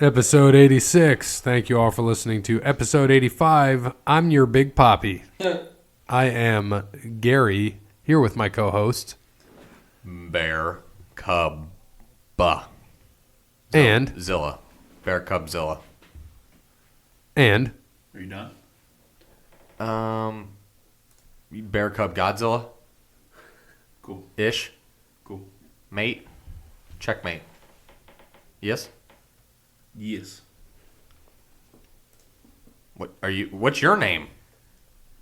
Episode 86. Thank you all for listening to episode 85. I'm your Big Poppy. I am Gary, here with my co-host. Bear Cub And Zilla. Bear Cub Zilla. And Are you done? Bear Cub Godzilla. Cool. Ish. Cool. Mate. Checkmate. Yes? Yes. What's your name?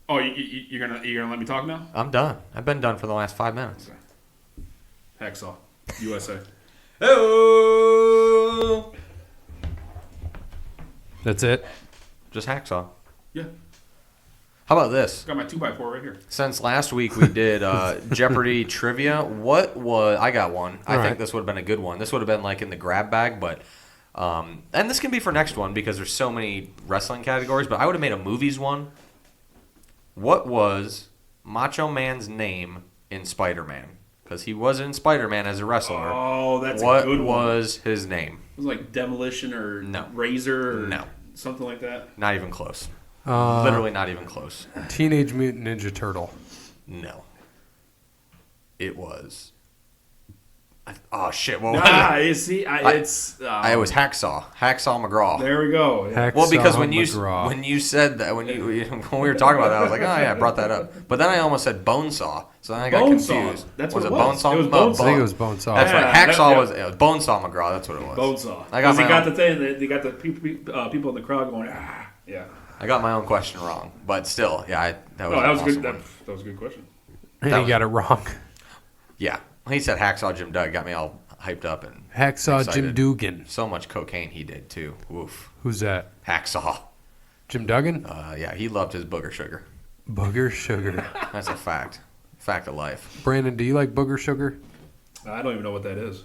Oh, you're gonna let me talk now? I'm done. I've been done for the last 5 minutes. Okay. Hacksaw, USA. Oh! that's it. Just hacksaw. Yeah. How about this? Got my 2x4 right here. Since last week we did Jeopardy trivia, I got one. I think this would have been a good one. This would have been like in the grab bag, but and this can be for next one because there's so many wrestling categories, but I would have made a movies one. What was Macho Man's name in Spider-Man? Because he was in Spider-Man as a wrestler. Oh, that's a good one. What was his name? It was like Demolition or Razor or something like that. Not even close. Literally not even close. Teenage Mutant Ninja Turtle. No. It was... Oh, shit. What was it? You see, it was Hacksaw. Hacksaw McGraw. There we go. Yeah. Well, because when McGraw. you said that, when we were talking about that, I was like, oh, yeah, I brought that up. But then I almost said Bonesaw. So then I got confused. That's what it was. was. Bonesaw? It was Bonesaw. I think it was Bonesaw. That's right. Hacksaw was Bonesaw McGraw. That's what it was. Bonesaw. Because they got the thing. They got the people in the crowd going, ah. Yeah. I got my own question wrong. But still, yeah, that was that was awesome good. one. That was a good question. And he got it wrong. Yeah. When he said Hacksaw Jim Duggan, got me all hyped up and Hacksaw excited. Jim Dugan. So much cocaine he did, too. Woof. Who's that? Hacksaw. Jim Duggan? Yeah, he loved his booger sugar. Booger sugar. That's a fact. Fact of life. Brandon, do you like booger sugar? I don't even know what that is.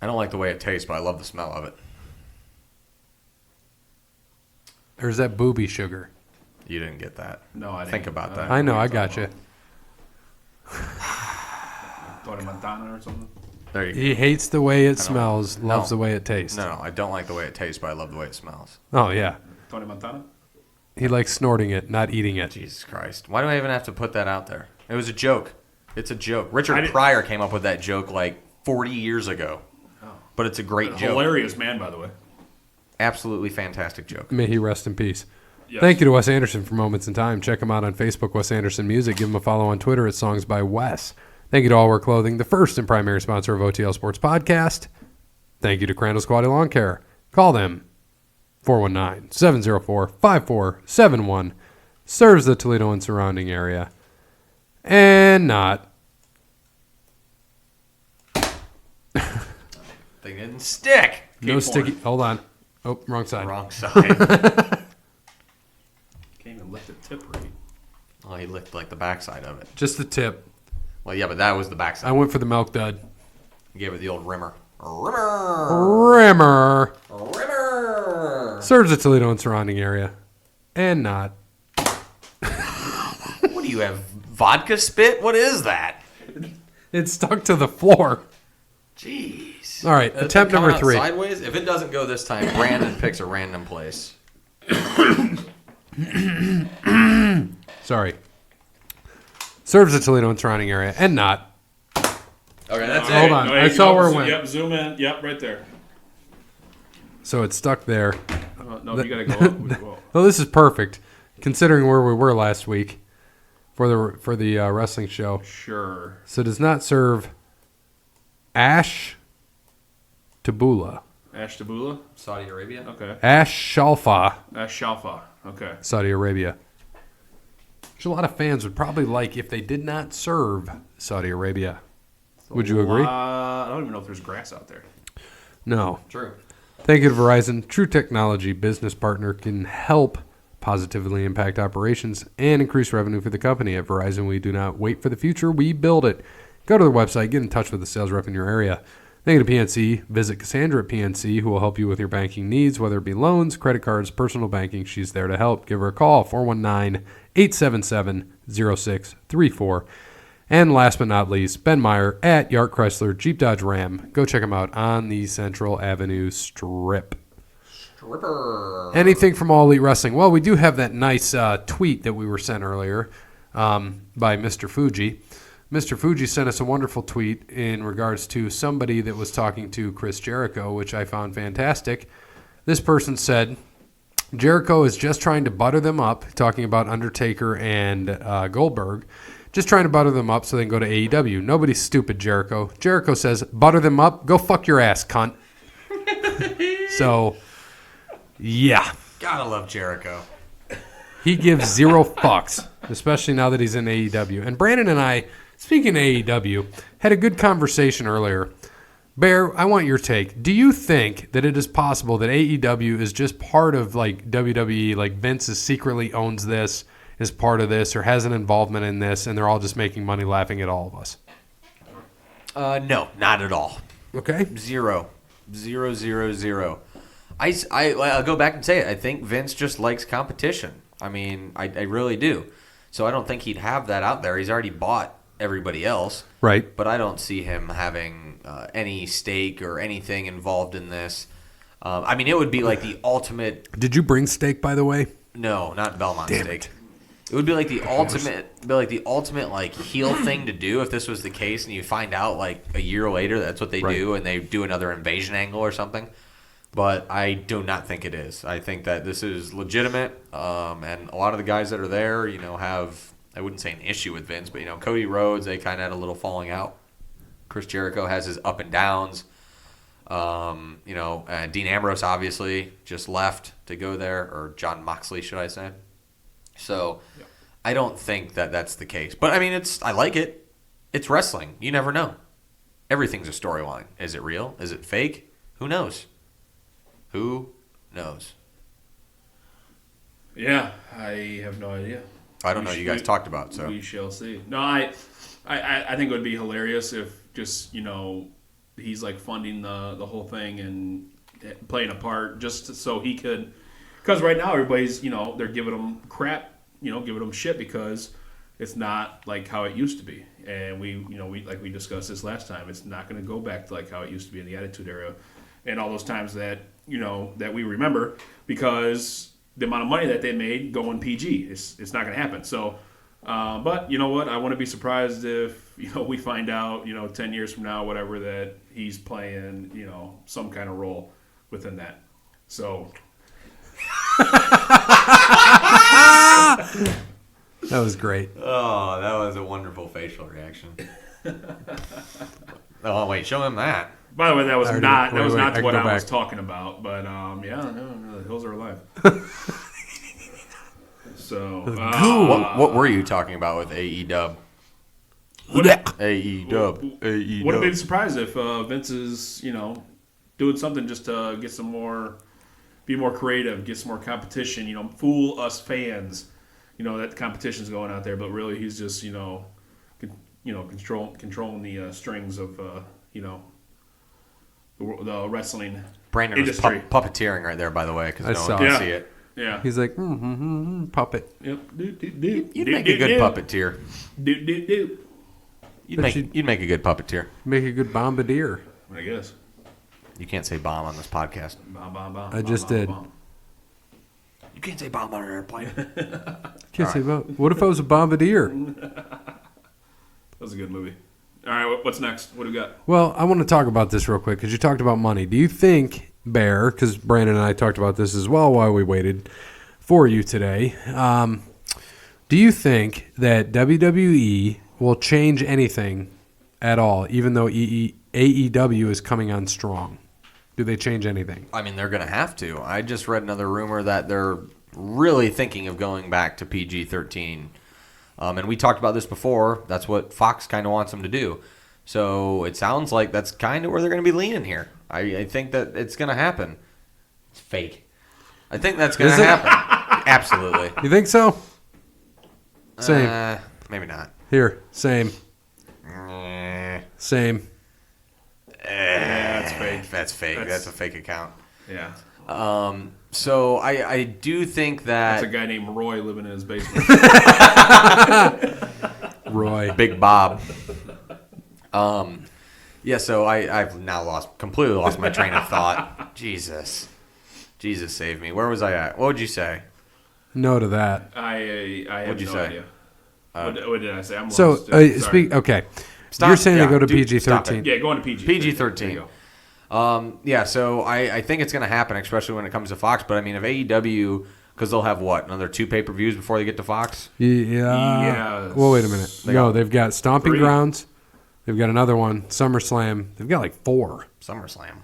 I don't like the way it tastes, but I love the smell of it. Or is that booby sugar? You didn't get that. No, I didn't. Think about that. I know, I got you. Tony Montana or something? There you go. He hates the way it smells, loves the way it tastes. No, I don't like the way it tastes, but I love the way it smells. Oh, yeah. Tony Montana? He likes snorting it, not eating it. Jesus Christ. Why do I even have to put that out there? It was a joke. It's a joke. Richard Pryor came up with that joke like 40 years ago. Oh. But it's a great joke. Hilarious man, by the way. Absolutely fantastic joke. May he rest in peace. Yes. Thank you to Wes Anderson for Moments in Time. Check him out on Facebook, Wes Anderson Music. Give him a follow on Twitter at Songs by Wes. Thank you to All Wear Clothing, the first and primary sponsor of OTL Sports Podcast. Thank you to Crandall's Quality Lawn Care. Call them 419-704-5471. Serves the Toledo and surrounding area. And not. They didn't stick. No sticky. Hold on. Oh, wrong side. Wrong side. Can't even lift the tip right. Oh, he licked like the backside of it. Just the tip. Well, yeah, but that was the backside. I went for the milk dud. He gave it the old rimmer. Rimmer. Serves the Toledo and surrounding area. And not. What do you have? Vodka spit? What is that? It stuck to the floor. Jeez. All right, attempt number 3. Sideways? If it doesn't go this time, Brandon picks a random place. Sorry. Serves the Toledo and surrounding area. And not. Okay, that's it. Hold on. I saw where it went. Yep, zoom in. Yep, right there. So it's stuck there. No, you got to go up. Well, this is perfect, considering where we were last week for the wrestling show. Sure. So it does not serve Ash Tabula. Ash Tabula? Saudi Arabia? Okay. Ash Shalfa, Ash Shalfa. Okay. Saudi Arabia. Which a lot of fans would probably like if they did not serve Saudi Arabia. Would you agree? I don't even know if there's grass out there. No. True. Thank you to Verizon. True technology business partner can help positively impact operations and increase revenue for the company. At Verizon, we do not wait for the future. We build it. Go to their website. Get in touch with the sales rep in your area. Thank you to PNC. Visit Cassandra at PNC, who will help you with your banking needs, whether it be loans, credit cards, personal banking. She's there to help. Give her a call, 419-877-0634. And last but not least, Ben Meyer at Yart Chrysler Jeep Dodge Ram. Go check him out on the Central Avenue Strip. Anything from All Elite Wrestling? Well, we do have that nice tweet that we were sent earlier by Mr. Fuji. Mr. Fuji sent us a wonderful tweet in regards to somebody that was talking to Chris Jericho, which I found fantastic. This person said, Jericho is just trying to butter them up, talking about Undertaker and Goldberg, just trying to butter them up so they can go to AEW. Nobody's stupid, Jericho. Jericho says, butter them up, go fuck your ass, cunt. So, yeah. Gotta love Jericho. He gives zero fucks, especially now that he's in AEW. And Brandon and I, speaking of AEW, had a good conversation earlier. Bear, I want your take. Do you think that it is possible that AEW is just part of like WWE, like Vince secretly owns this, is part of this, or has an involvement in this, and they're all just making money laughing at all of us? No, not at all. Okay. Zero. I'll go back and say it. I think Vince just likes competition. I mean, I really do. So I don't think he'd have that out there. He's already bought everybody else. Right. But I don't see him having any stake or anything involved in this. I mean, it would be like the ultimate... Did you bring steak, by the way? No, not Belmont Damn steak. It. It would be like the ultimate like heel thing to do if this was the case, and you find out like a year later that's what they do, and they do another invasion angle or something. But I do not think it is. I think that this is legitimate, and a lot of the guys that are there, have, I wouldn't say an issue with Vince, but Cody Rhodes, they kind of had a little falling out. Chris Jericho has his up and downs. Dean Ambrose obviously just left to go there, or John Moxley, should I say? So, yeah. I don't think that that's the case. But, I mean, I like it. It's wrestling. You never know. Everything's a storyline. Is it real? Is it fake? Who knows? Who knows? Yeah, I have no idea. I don't know. You guys talked about, so. We shall see. No, I think it would be hilarious if just, he's like funding the whole thing and playing a part just so he could... Because right now everybody's, they're giving them crap, giving them shit because it's not like how it used to be. And we like we discussed this last time, it's not going to go back to like how it used to be in the Attitude Era and all those times that, that we remember, because the amount of money that they made going PG, it's not going to happen. So, but you know what? I wouldn't be surprised if, we find out, 10 years from now, whatever, that he's playing, some kind of role within that. So... That was great. Oh, that was a wonderful facial reaction. Oh, wait, show him that. By the way, that was not what I was talking about. But the hills are alive. So, what were you talking about with AEW? AEW. Wouldn't be surprised if Vince is, doing something just to get some more, be more creative, get some more competition, fool us fans, that competition's going out there, but really he's just, controlling the strings of, the wrestling Brandon industry. was puppeteering right there, by the way, because no one can see it. Yeah. He's like, puppet. Yep. You'd make a good puppeteer. You'd make a good puppeteer. Make a good bombardier. I guess. You can't say bomb on this podcast. Bomb. I just did. Bomb. You can't say bomb on an airplane. Can't say bomb. What if I was a bombardier? That was a good movie. All right, what's next? What do we got? Well, I want to talk about this real quick because you talked about money. Do you think, Bear, because Brandon and I talked about this as well while we waited for you today, do you think that WWE will change anything at all, even though AEW is coming on strong? Do they change anything? I mean, they're going to have to. I just read another rumor that they're really thinking of going back to PG-13. And we talked about this before. That's what Fox kind of wants them to do. So it sounds like that's kind of where they're going to be leaning here. I think that it's going to happen. It's fake. I think that's going to happen. Absolutely. You think so? Same. Maybe not. Here, same. Same. That's fake. That's fake. That's a fake account. Yeah. So I do think that... That's a guy named Roy living in his basement. Roy. Big Bob. Yeah, so I've now completely lost my train of thought. Jesus. Jesus save me. Where was I at? What would you say? No to that. I have What'd you no say? idea. What did I say? I'm So, lost. Sorry. okay. Stop. You're saying Yeah, they go to dude, PG-13. stop it. Yeah, going to PG. PG-13. There you go. Yeah, so I think it's going to happen, especially when it comes to Fox. But, I mean, if AEW, because they'll have, what, another 2 pay-per-views before they get to Fox? Yeah. Well, wait a minute. They've got Stomping 3. Grounds. They've got another one, SummerSlam. They've got like 4. SummerSlam.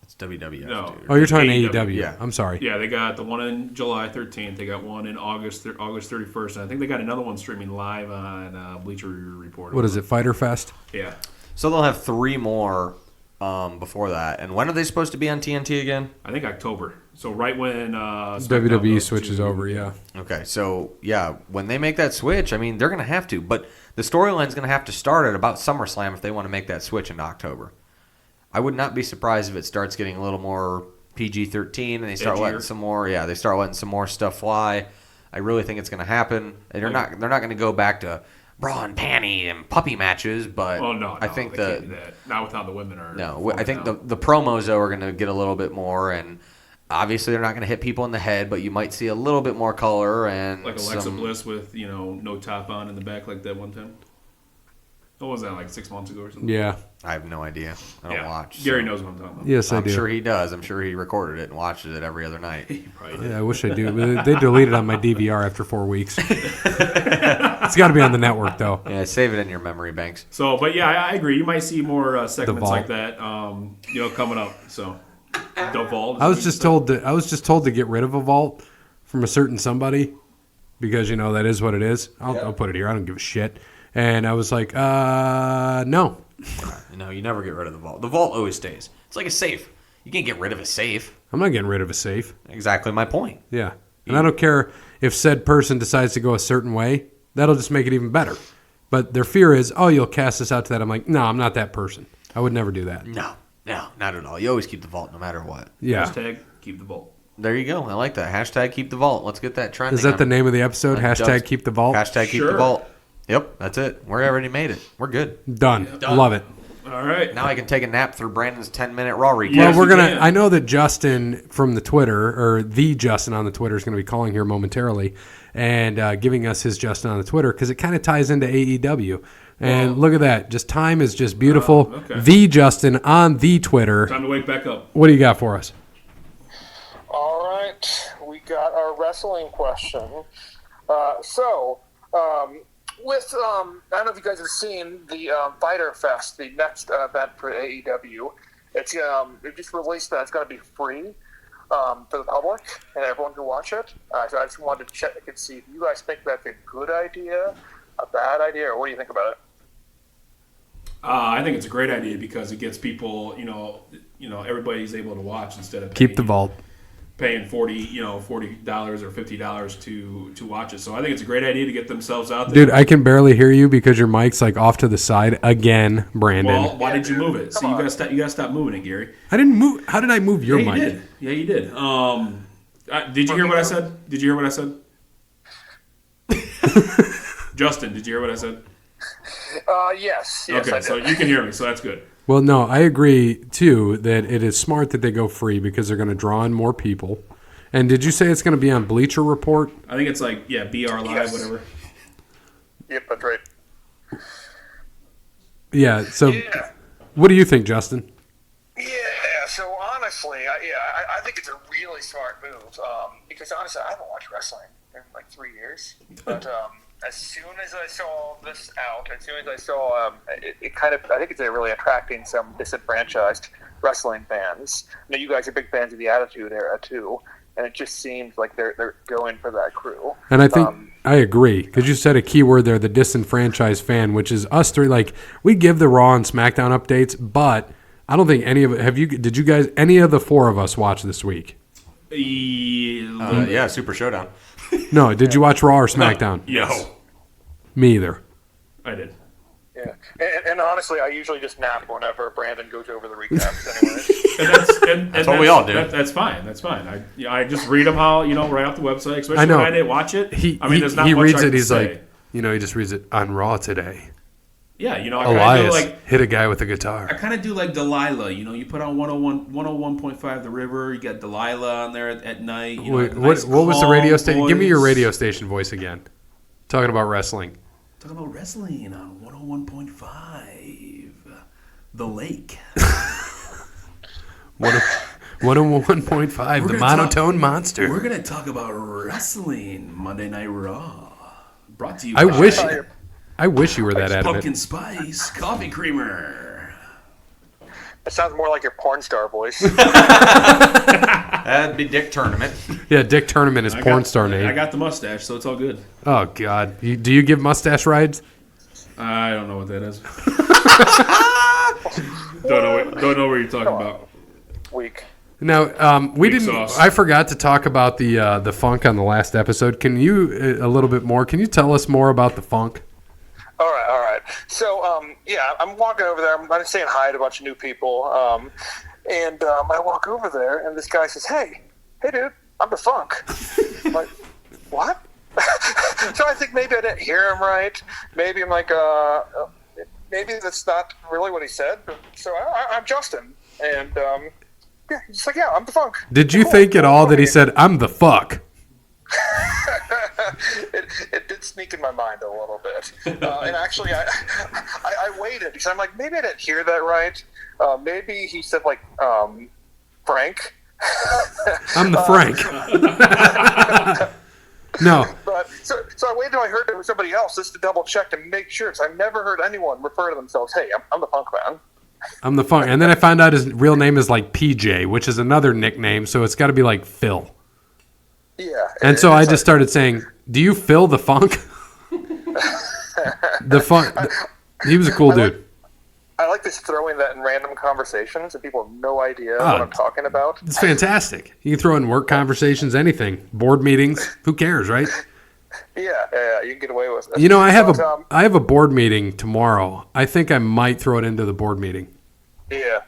It's WWF, No. dude. Oh, you're talking AEW, AEW. yeah. I'm sorry. Yeah, they got the one in July 13th. They got one in August 31st. And I think they got another one streaming live on Bleacher Report. What is it, Fighter Fest? Yeah. So they'll have 3 more before that. And when are they supposed to be on TNT again? I think October. So right when WWE switches over, yeah. Okay, so, yeah, when they make that switch, I mean, they're going to have to. But the storyline's going to have to start at about SummerSlam if they want to make that switch in October. I would not be surprised if it starts getting a little more PG-13 and they start letting some more stuff fly. I really think it's going to happen. And they're not going to go back to bra and panty and puppy matches, but I think can't do that. Not without the women are. No, I think the promos though are going to get a little bit more, and obviously they're not going to hit people in the head, but you might see a little bit more color and like Alexa Bliss with no top on in the back like that one time. What was that, like 6 months ago or something? Yeah. I have no idea. I don't watch. Gary knows what I'm talking about. Yes, I do. I'm sure he does. I'm sure he recorded it and watches it every other night. He probably did. Yeah, I wish I do. But they deleted it on my DVR after 4 weeks. It's got to be on the network, though. Yeah, save it in your memory banks. So, but yeah, I agree. You might see more segments Vault. like that, coming up. So, the Vault. I was just told to get rid of a vault from a certain somebody because that is what it is. I'll put it here. I don't give a shit. And I was like, no. You never get rid of the vault. The vault always stays. It's like a safe. You can't get rid of a safe. I'm not getting rid of a safe. Exactly my point. Yeah. And I don't care if said person decides to go a certain way. That'll just make it even better. But their fear is, you'll cast us out to that. I'm like, no, I'm not that person. I would never do that. No, not at all. You always keep the vault no matter what. Yeah. Hashtag keep the Vault. There you go. I like that. Hashtag keep the vault. Let's get that trending. Is that the name of the episode? Hashtag keep the vault? Hashtag keep the vault. Yep, that's it. We already made it. We're good. Done. Love it. All right. Now I can take a nap through Brandon's 10-minute Raw recap. Yes, Well, we can. I know that Justin from the Twitter, or the Justin on the Twitter, is going to be calling here momentarily and giving us his Justin on the Twitter because it kind of ties into AEW. And look at that. Just time is just beautiful. Okay. The Justin on the Twitter. Time to wake back up. What do you got for us? All right, we got our wrestling question. With I don't know if you guys have seen the Fighter Fest, the next event for AEW. It's they just released that it's going to be free for the public and everyone can watch it. So I just wanted to check and see if you guys think that's a good idea, a bad idea, or what do you think about it? I think it's a great idea because it gets people, everybody's able to watch instead of Keep the vault. paying $40 or $50 to watch it. So I think it's a great idea to get themselves out there. Dude, I can barely hear you because your mic's like off to the side again, Brandon. Well, why did you move it? See, you gotta stop moving it, Gary. I didn't move. How did I move your Yeah, mic? you did. Yeah, you did. Did you hear what I said? Did you hear what I said? Justin, did you hear what I said? Yes, Okay, I did. so you can hear me, so that's good. Well, no, I agree, too, that it is smart that they go free because they're going to draw in more people. And did you say it's going to be on Bleacher Report? I think it's like, BR Live, Yes. whatever. Yep, that's right. Yeah, so what do you think, Justin? Yeah, so honestly, I think it's a really smart move because honestly, I haven't watched wrestling in like 3 years. But as soon as I saw this out, as soon as I saw it kind of, I think it's really attracting some disenfranchised wrestling fans. Now, you guys are big fans of the Attitude Era too, and it just seems like they're going for that crew. And I think I agree because you said a key word there, the disenfranchised fan, which is us three. Like we give the Raw and SmackDown updates, but I don't think any of it. Did you guys? Any of the 4 of us watch this week? Yeah, Super Showdown. No. Did you watch Raw or SmackDown? Yes. Me either. I did. Yeah, and honestly, I usually just nap whenever Brandon goes over the recaps anyway. And that's what we all do. That's fine. That's fine. I just read them how right off the website. Especially I know. when I didn't watch it. He there's not he much reads I it. can He's say. like, he just reads it on Raw today. Yeah, I Elias kind of hit a guy with a guitar. I kind of do like Delilah. You put on 101.5 The River. You got Delilah on there at night. Wait, nice what was the radio calm station? Give me your voice. radio station voice again. Talking about wrestling. Talking about wrestling on 101.5 The Lake. 101.5, the monotone monster. We're gonna talk about wrestling Monday Night Raw. Brought to you. I by wish you were that adamant. Pumpkin Spice Coffee Creamer. It sounds more like your porn star voice. That'd be Dick Tournament. Yeah, Dick Tournament is porn star name. I got the mustache, so it's all good. Oh God, do you give mustache rides? I don't know what that is. don't know what you're talking about. Weak. Now, we Weak didn't. sauce. I forgot to talk about the funk on the last episode. Can you a little bit more? Can you tell us more about the funk? All right. So, I'm walking over there. I'm saying hi to a bunch of new people. And I walk over there, and this guy says, hey, dude, I'm the funk. I'm like, what? So I think maybe I didn't hear him right. Maybe I'm like, maybe that's not really what he said. So I'm Justin. And, he's like, yeah, I'm the funk. Did you think at all that he said, I'm the fuck? It did sneak in my mind a little bit, and actually, I waited because I'm like, maybe I didn't hear that right. Maybe he said like Frank. I'm the Frank. No. But so I waited until I heard it was somebody else just to double check to make sure. Because I've never heard anyone refer to themselves, "Hey, I'm the funk man." I'm the funk. And then I found out his real name is like PJ, which is another nickname, so it's got to be like Phil. Yeah. And so I just started saying, "Do you feel the funk?" The funk. He was a cool dude. I like this throwing that in random conversations, and people have no idea what I'm talking about. It's fantastic. You can throw in work conversations, anything, board meetings. Who cares, right? Yeah, you can get away with it. I have a board meeting tomorrow. I think I might throw it into the board meeting. Yeah.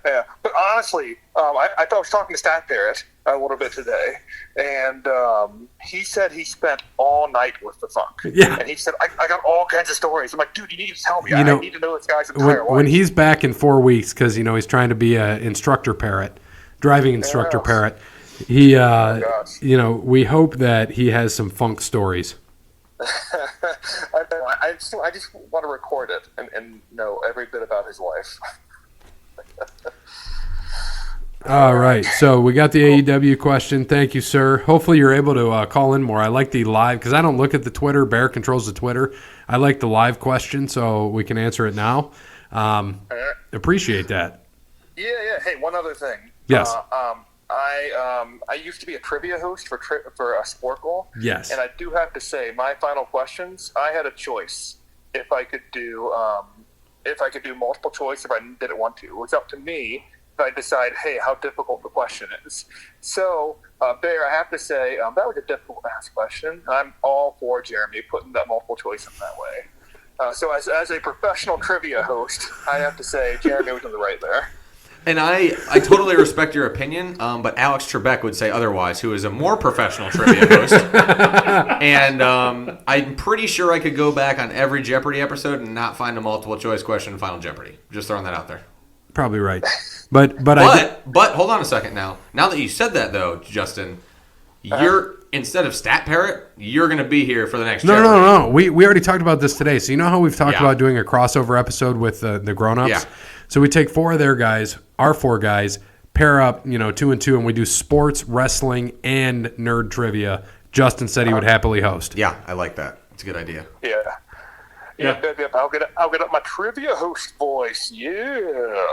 But honestly, I was talking to Stat Parrot a little bit today, and he said he spent all night with the funk. Yeah. And he said, I got all kinds of stories. I'm like, dude, you need to tell me. I need to know this guy's entire life. When he's back in 4 weeks, because, he's trying to be an instructor parrot, driving instructor parrot, he, we hope that he has some funk stories. I just want to record it and know every bit about his life. All right, so we got the AEW question. Thank you, sir. Hopefully you're able to call in more. I like the live, because I don't look at the Twitter. Bear controls the Twitter. I like the live question, so we can answer it now. Appreciate that. Yeah. Hey, one other thing. Yes. I used to be a trivia host for a Sport Goal. Yes. And I do have to say, my final questions, I had a choice if I could do multiple choice if I didn't want to. It was up to me if I decide, hey, how difficult the question is. So, Bear, I have to say, that was a difficult ask question. I'm all for Jeremy putting that multiple choice in that way. So as a professional trivia host, I have to say Jeremy was in the right there. And I totally respect your opinion, but Alex Trebek would say otherwise, who is a more professional trivia host. And I'm pretty sure I could go back on every Jeopardy episode and not find a multiple choice question in Final Jeopardy. Just throwing that out there. Probably right. But hold on a second now. Now that you said that, though, Justin, you're instead of Stat Parrot, you're going to be here for the next Jeopardy. No. We already talked about this today. So you know how we've talked about doing a crossover episode with the grown-ups? Yeah. So we take 4 of their guys, our 4 guys, pair up, 2 and 2, and we do sports, wrestling, and nerd trivia. Justin said he would happily host. Yeah, I like that. It's a good idea. Yeah. I'll get up my trivia host voice. Yeah.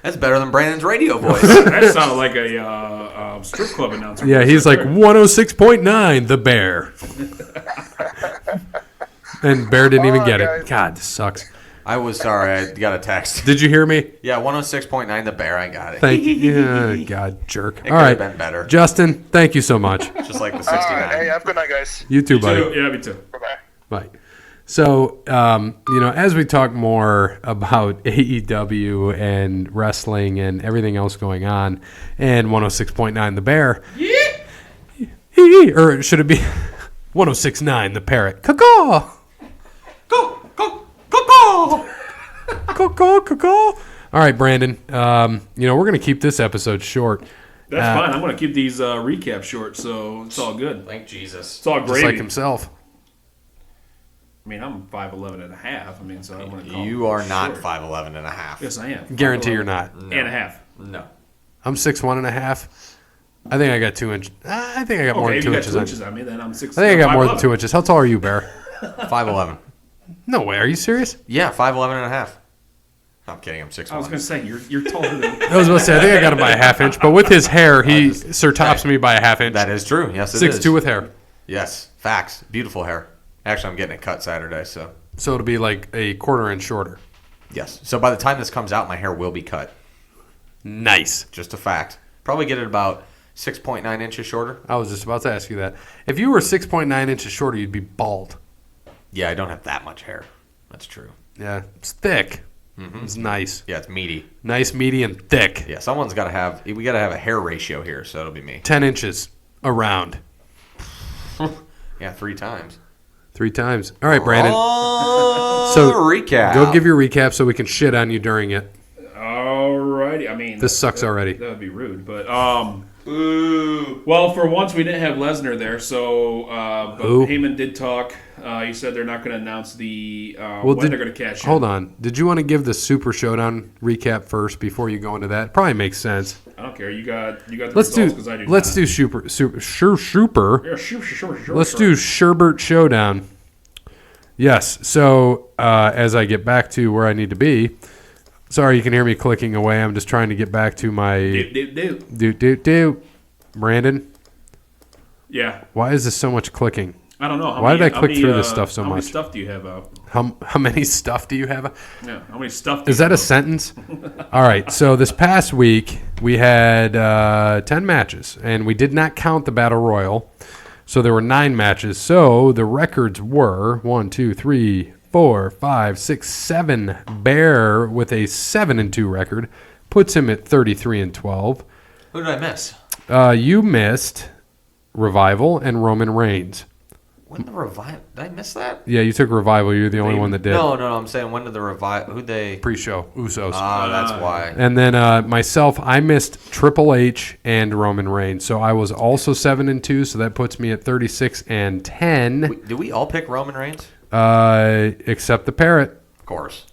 That's better than Brandon's radio voice. That sounded like a strip club announcer. Yeah, he's like 106.9, The Bear. And Bear didn't even get it. God, this sucks. I was sorry. I got a text. Did you hear me? Yeah, 106.9 The Bear. I got it. Thank you. Yeah, God, jerk. It All could right. have been better. Justin, thank you so much. Just like the 69. Hey, have a good night, guys. You too, buddy. Yeah, me too. Bye-bye. Bye. So, as we talk more about AEW and wrestling and everything else going on, and 106.9 The Bear, or should it be 106.9 The Parrot? Caw-caw! Go! All right, Brandon. We're going to keep this episode short. That's fine. I'm going to keep these recaps short, so it's all good. Thank Jesus. It's all gravy. Just like himself. I mean, I'm 5'11 and a half. I mean, so I want to call You are not short. 5'11 and a half. Yes, I am. Guarantee 5'11 you're not. And a half. No. I'm 6'1" and a half. I think I got 2 inches. I think I got more than if 2 you got inches. 2 inches on me, then I'm 6. I think I got more than 5'11". 2 inches. How tall are you, Bear? 5'11. No way. Are you serious? Yeah, 5'11 and a half. I'm kidding. I'm 6'1. I was going to say, you're taller than I was about to say, I think I got him by a half inch, but with his hair, he surtops me by a half inch. That is true. Yes, it is. 6'2" with hair. Yes. Facts. Beautiful hair. Actually, I'm getting it cut Saturday, so. So it'll be like a quarter inch shorter. Yes. So by the time this comes out, my hair will be cut. Nice. Just a fact. Probably get it about 6.9 inches shorter. I was just about to ask you that. If you were 6.9 inches shorter, you'd be bald. Yeah, I don't have that much hair. That's true. Yeah. It's thick. It's nice. Yeah, it's meaty. Nice, meaty, and thick. Yeah, someone's got to have. We got to have a hair ratio here, so it'll be me. 10 inches around. Yeah, 3 times. 3 times. All right, Brandon. So recap. Go give your recap so we can shit on you during it. Alrighty. I mean, This sucks already. That would be rude, but Ooh. well, for once we didn't have Lesnar there, so but Who? Heyman did talk. He said they're not going to announce the when they're going to cash in. Hold on. Did you want to give the Super Showdown recap first before you go into that? Probably makes sense. I don't care. You got the Let's results because I do. let's not. do Super. Yeah, sure. Let's do Sherbert Showdown. Yes. So as I get back to where I need to be, sorry you can hear me clicking away. I'm just trying to get back to my do. Brandon, Yeah. why is this so much clicking? I don't know. Why did I click through this stuff so how much? How many stuff do you have out? How many stuff do you have? Yeah. How many stuff? Is that a sentence? All right. So this past week we had 10 matches, and we did not count the Battle Royal. So there were 9 matches. So the records were 1, 2, 3, 4, 5, 6, 7. Bear with a 7-2 record puts him at 33-12. Who did I miss? You missed Revival and Roman Reigns. When the Revival? Did I miss that? Yeah, you took Revival. You're the only one that did. No. I'm saying when did the Revival? Who'd they? Pre-show, Usos. That's why. And then myself, I missed Triple H and Roman Reigns. So I was also 7-2, so that puts me at 36-10. Did we all pick Roman Reigns? Except the Parrot. Of course.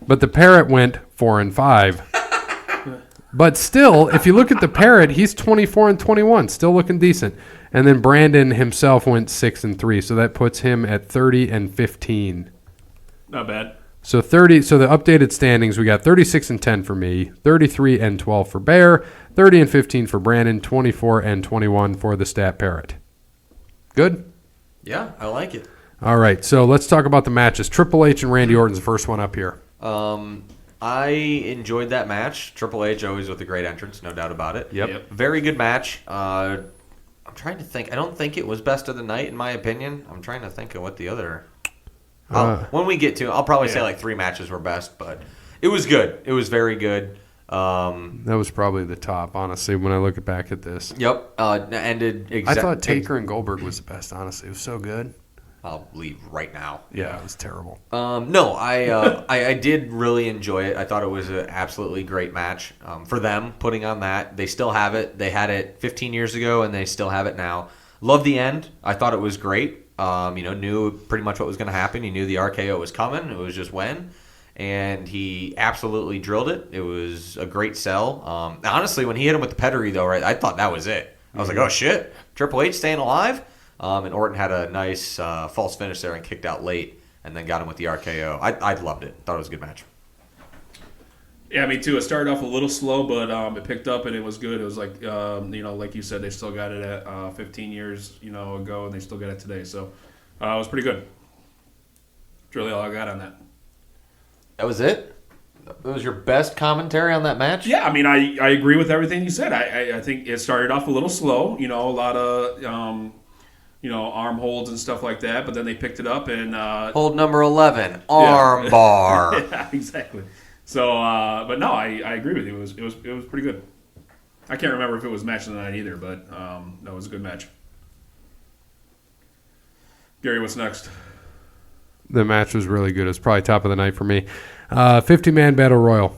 But the Parrot went 4-5. But still, if you look at the Parrot, he's 24-21, still looking decent. And then Brandon himself went 6-3, so that puts him at 30-15. Not bad. So 30. So the updated standings, we got 36-10 for me, 33-12 for Bear, 30-15 for Brandon, 24-21 for the Stat Parrot. Good. Yeah, I like it. All right, so let's talk about the matches. Triple H and Randy Orton's the first one up here. I enjoyed that match. Triple H always with a great entrance, no doubt about it. Yep. Very good match. I'm trying to think. I don't think it was best of the night, in my opinion. I'm trying to think of what the other... when we get to it, I'll probably say like 3 matches were best, but it was good. It was very good. That was probably the top, honestly, when I look back at this. Yep. Ended I thought Taker and Goldberg was the best, honestly. It was so good. I'll leave right now. Yeah, it was terrible. No, I did really enjoy it. I thought it was an absolutely great match for them putting on that. They still have it. They had it 15 years ago, and they still have it now. Love the end. I thought it was great. Knew pretty much what was going to happen. He knew the RKO was coming. It was just when. And he absolutely drilled it. It was a great sell. Honestly, when he hit him with the pedigree, though, right, I thought that was it. I was like, oh, shit. Triple H staying alive? And Orton had a nice false finish there and kicked out late and then got him with the RKO. I loved it. Thought it was a good match. Yeah, me too. It started off a little slow, but it picked up and it was good. It was like, like you said, they still got it at 15 years, ago, and they still got it today. So it was pretty good. That's really all I got on that. That was it? That was your best commentary on that match? Yeah, I mean, I agree with everything you said. I think it started off a little slow, a lot of, arm holds and stuff like that, but then they picked it up and... Hold number 11, arm bar. Yeah, exactly. So, but no, I agree with you. It was pretty good. I can't remember if it was match of the night either, but no, it was a good match. Gary, what's next? The match was really good. It was probably top of the night for me. 50-man battle royal.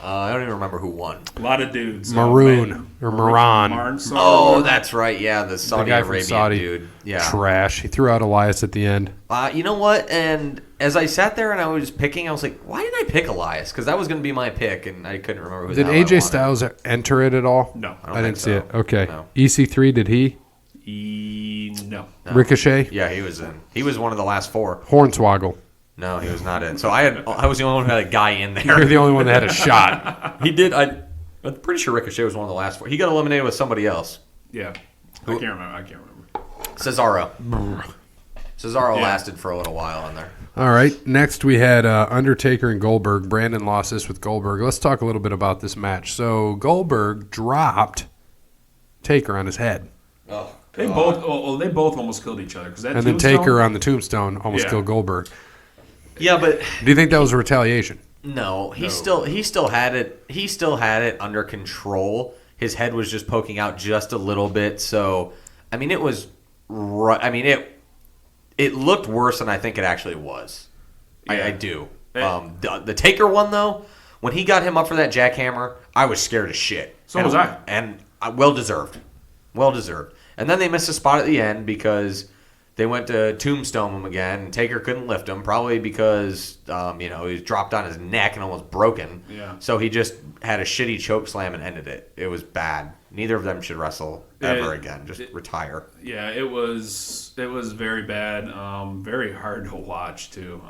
I don't even remember who won. A lot of dudes. Maroon or Maran. Oh, that's right. Yeah, the Saudi guy from Arabian Saudi. dude. Yeah. Trash. He threw out Elias at the end. You know what? And as I sat there and I was picking, I was like, why didn't I pick Elias? Because that was going to be my pick, and I couldn't remember who. Did the hell I AJ wanted. Styles enter it at all? No. I didn't see so. it. Okay. No. EC3, did he? No. Ricochet? Yeah, he was in. He was one of the last 4. Hornswoggle. No, he was not in. So I was the only one who had a guy in there. You're the only one that had a shot. He did. I'm pretty sure Ricochet was one of the last 4. He got eliminated with somebody else. Yeah. I can't remember. Cesaro. Cesaro Yeah. lasted for a little while on there. All right. Next, we had Undertaker and Goldberg. Brandon lost this with Goldberg. Let's talk a little bit about this match. So Goldberg dropped Taker on his head. Oh, They both almost killed each other. And then Taker on the tombstone almost killed Goldberg. Yeah, but Do you think that was a retaliation? no, he still had it. He still had it under control. His head was just poking out just a little bit. So, I mean, it was. I mean, it looked worse than I think it actually was. Yeah. I do. The Taker one though, when he got him up for that jackhammer, I was scared as shit. So was I. And well deserved. Well deserved. And then they missed a spot at the end because they went to tombstone him again, and Taker couldn't lift him, probably because he was dropped on his neck and almost broken. Yeah. So he just had a shitty choke slam and ended it. It was bad. Neither of them should wrestle ever again. Just retire. Yeah, it was very bad. Very hard to watch too.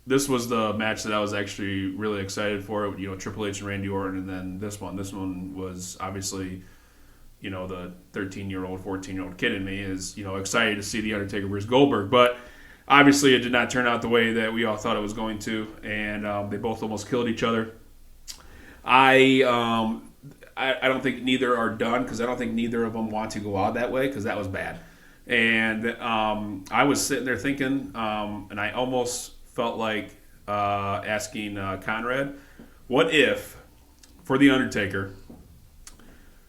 This was the match that I was actually really excited for. Triple H and Randy Orton, and then this one. This one was obviously, the 13-year-old, 14-year-old kid in me is, excited to see The Undertaker versus Goldberg. But obviously it did not turn out the way that we all thought it was going to, and they both almost killed each other. I don't think neither are done because I don't think neither of them want to go out that way because that was bad. And I was sitting there thinking, and I almost felt like asking Conrad, what if, for The Undertaker,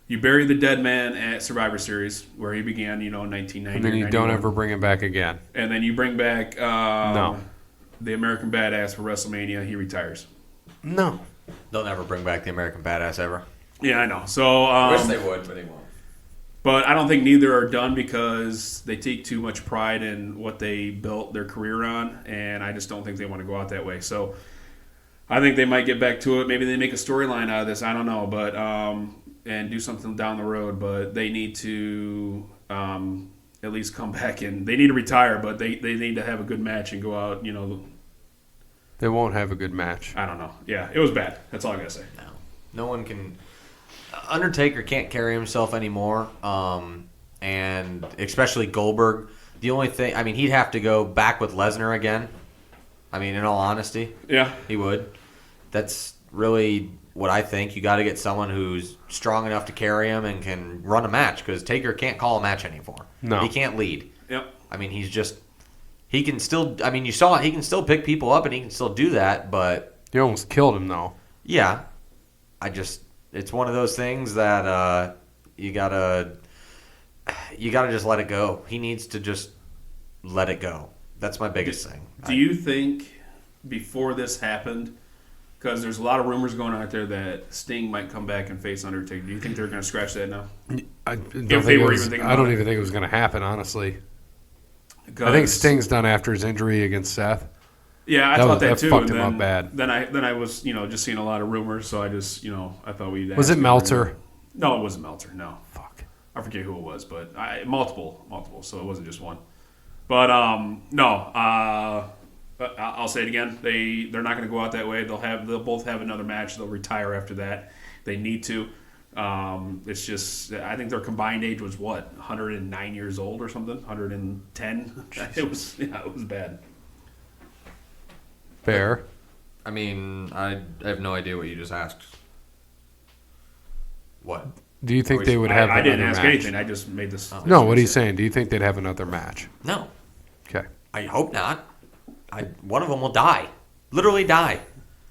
you bury the dead man at Survivor Series, where he began, in 1990. And then you don't ever bring him back again. And then you bring back No. the American Badass for WrestleMania. He retires. No. They'll never bring back the American Badass ever. Yeah, I know. So Wish they would, but they won't. But I don't think neither are done because they take too much pride in what they built their career on, and I just don't think they want to go out that way. So I think they might get back to it. Maybe they make a storyline out of this. I don't know, but and do something down the road. But they need to at least come back and they need to retire. But they need to have a good match and go out. They won't have a good match. I don't know. Yeah, it was bad. That's all I gotta say. No one can. Undertaker can't carry himself anymore, and especially Goldberg. The only thing, he'd have to go back with Lesnar again. In all honesty, Yeah. he would. That's really what I think. You got to get someone who's strong enough to carry him and can run a match because Taker can't call a match anymore. No, he can't lead. Yep. He's just. He can still. You saw it. He can still pick people up and he can still do that, but you almost killed him though. yeah, it's one of those things that you gotta just let it go. He needs to just let it go. That's my biggest thing. Do you think before this happened, because there's a lot of rumors going out there that Sting might come back and face Undertaker, do you think they're going to scratch that now? I don't they think were even thinking about even think it was going to happen, honestly. I think 'Cause- Sting's done after his injury against Seth. Yeah, I thought that that too. fucked and him then, up bad. Then I was just seeing a lot of rumors, so I just I thought we'd. Was ask it you. Meltzer? No, it wasn't Meltzer. No, Fuck. I forget who it was, but multiple, so it wasn't just one. But no, I'll say it again. They're not going to go out that way. They'll both have another match. They'll retire after that. They need to. It's just I think their combined age was 109 years old or something, 110. It was bad. Fair. I have no idea what you just asked. What? Do you think they would have I another didn't ask match? anything. I just made this. No, what he's saying. Do you think they'd have another match? No. Okay. I hope not. One of them will die. Literally die.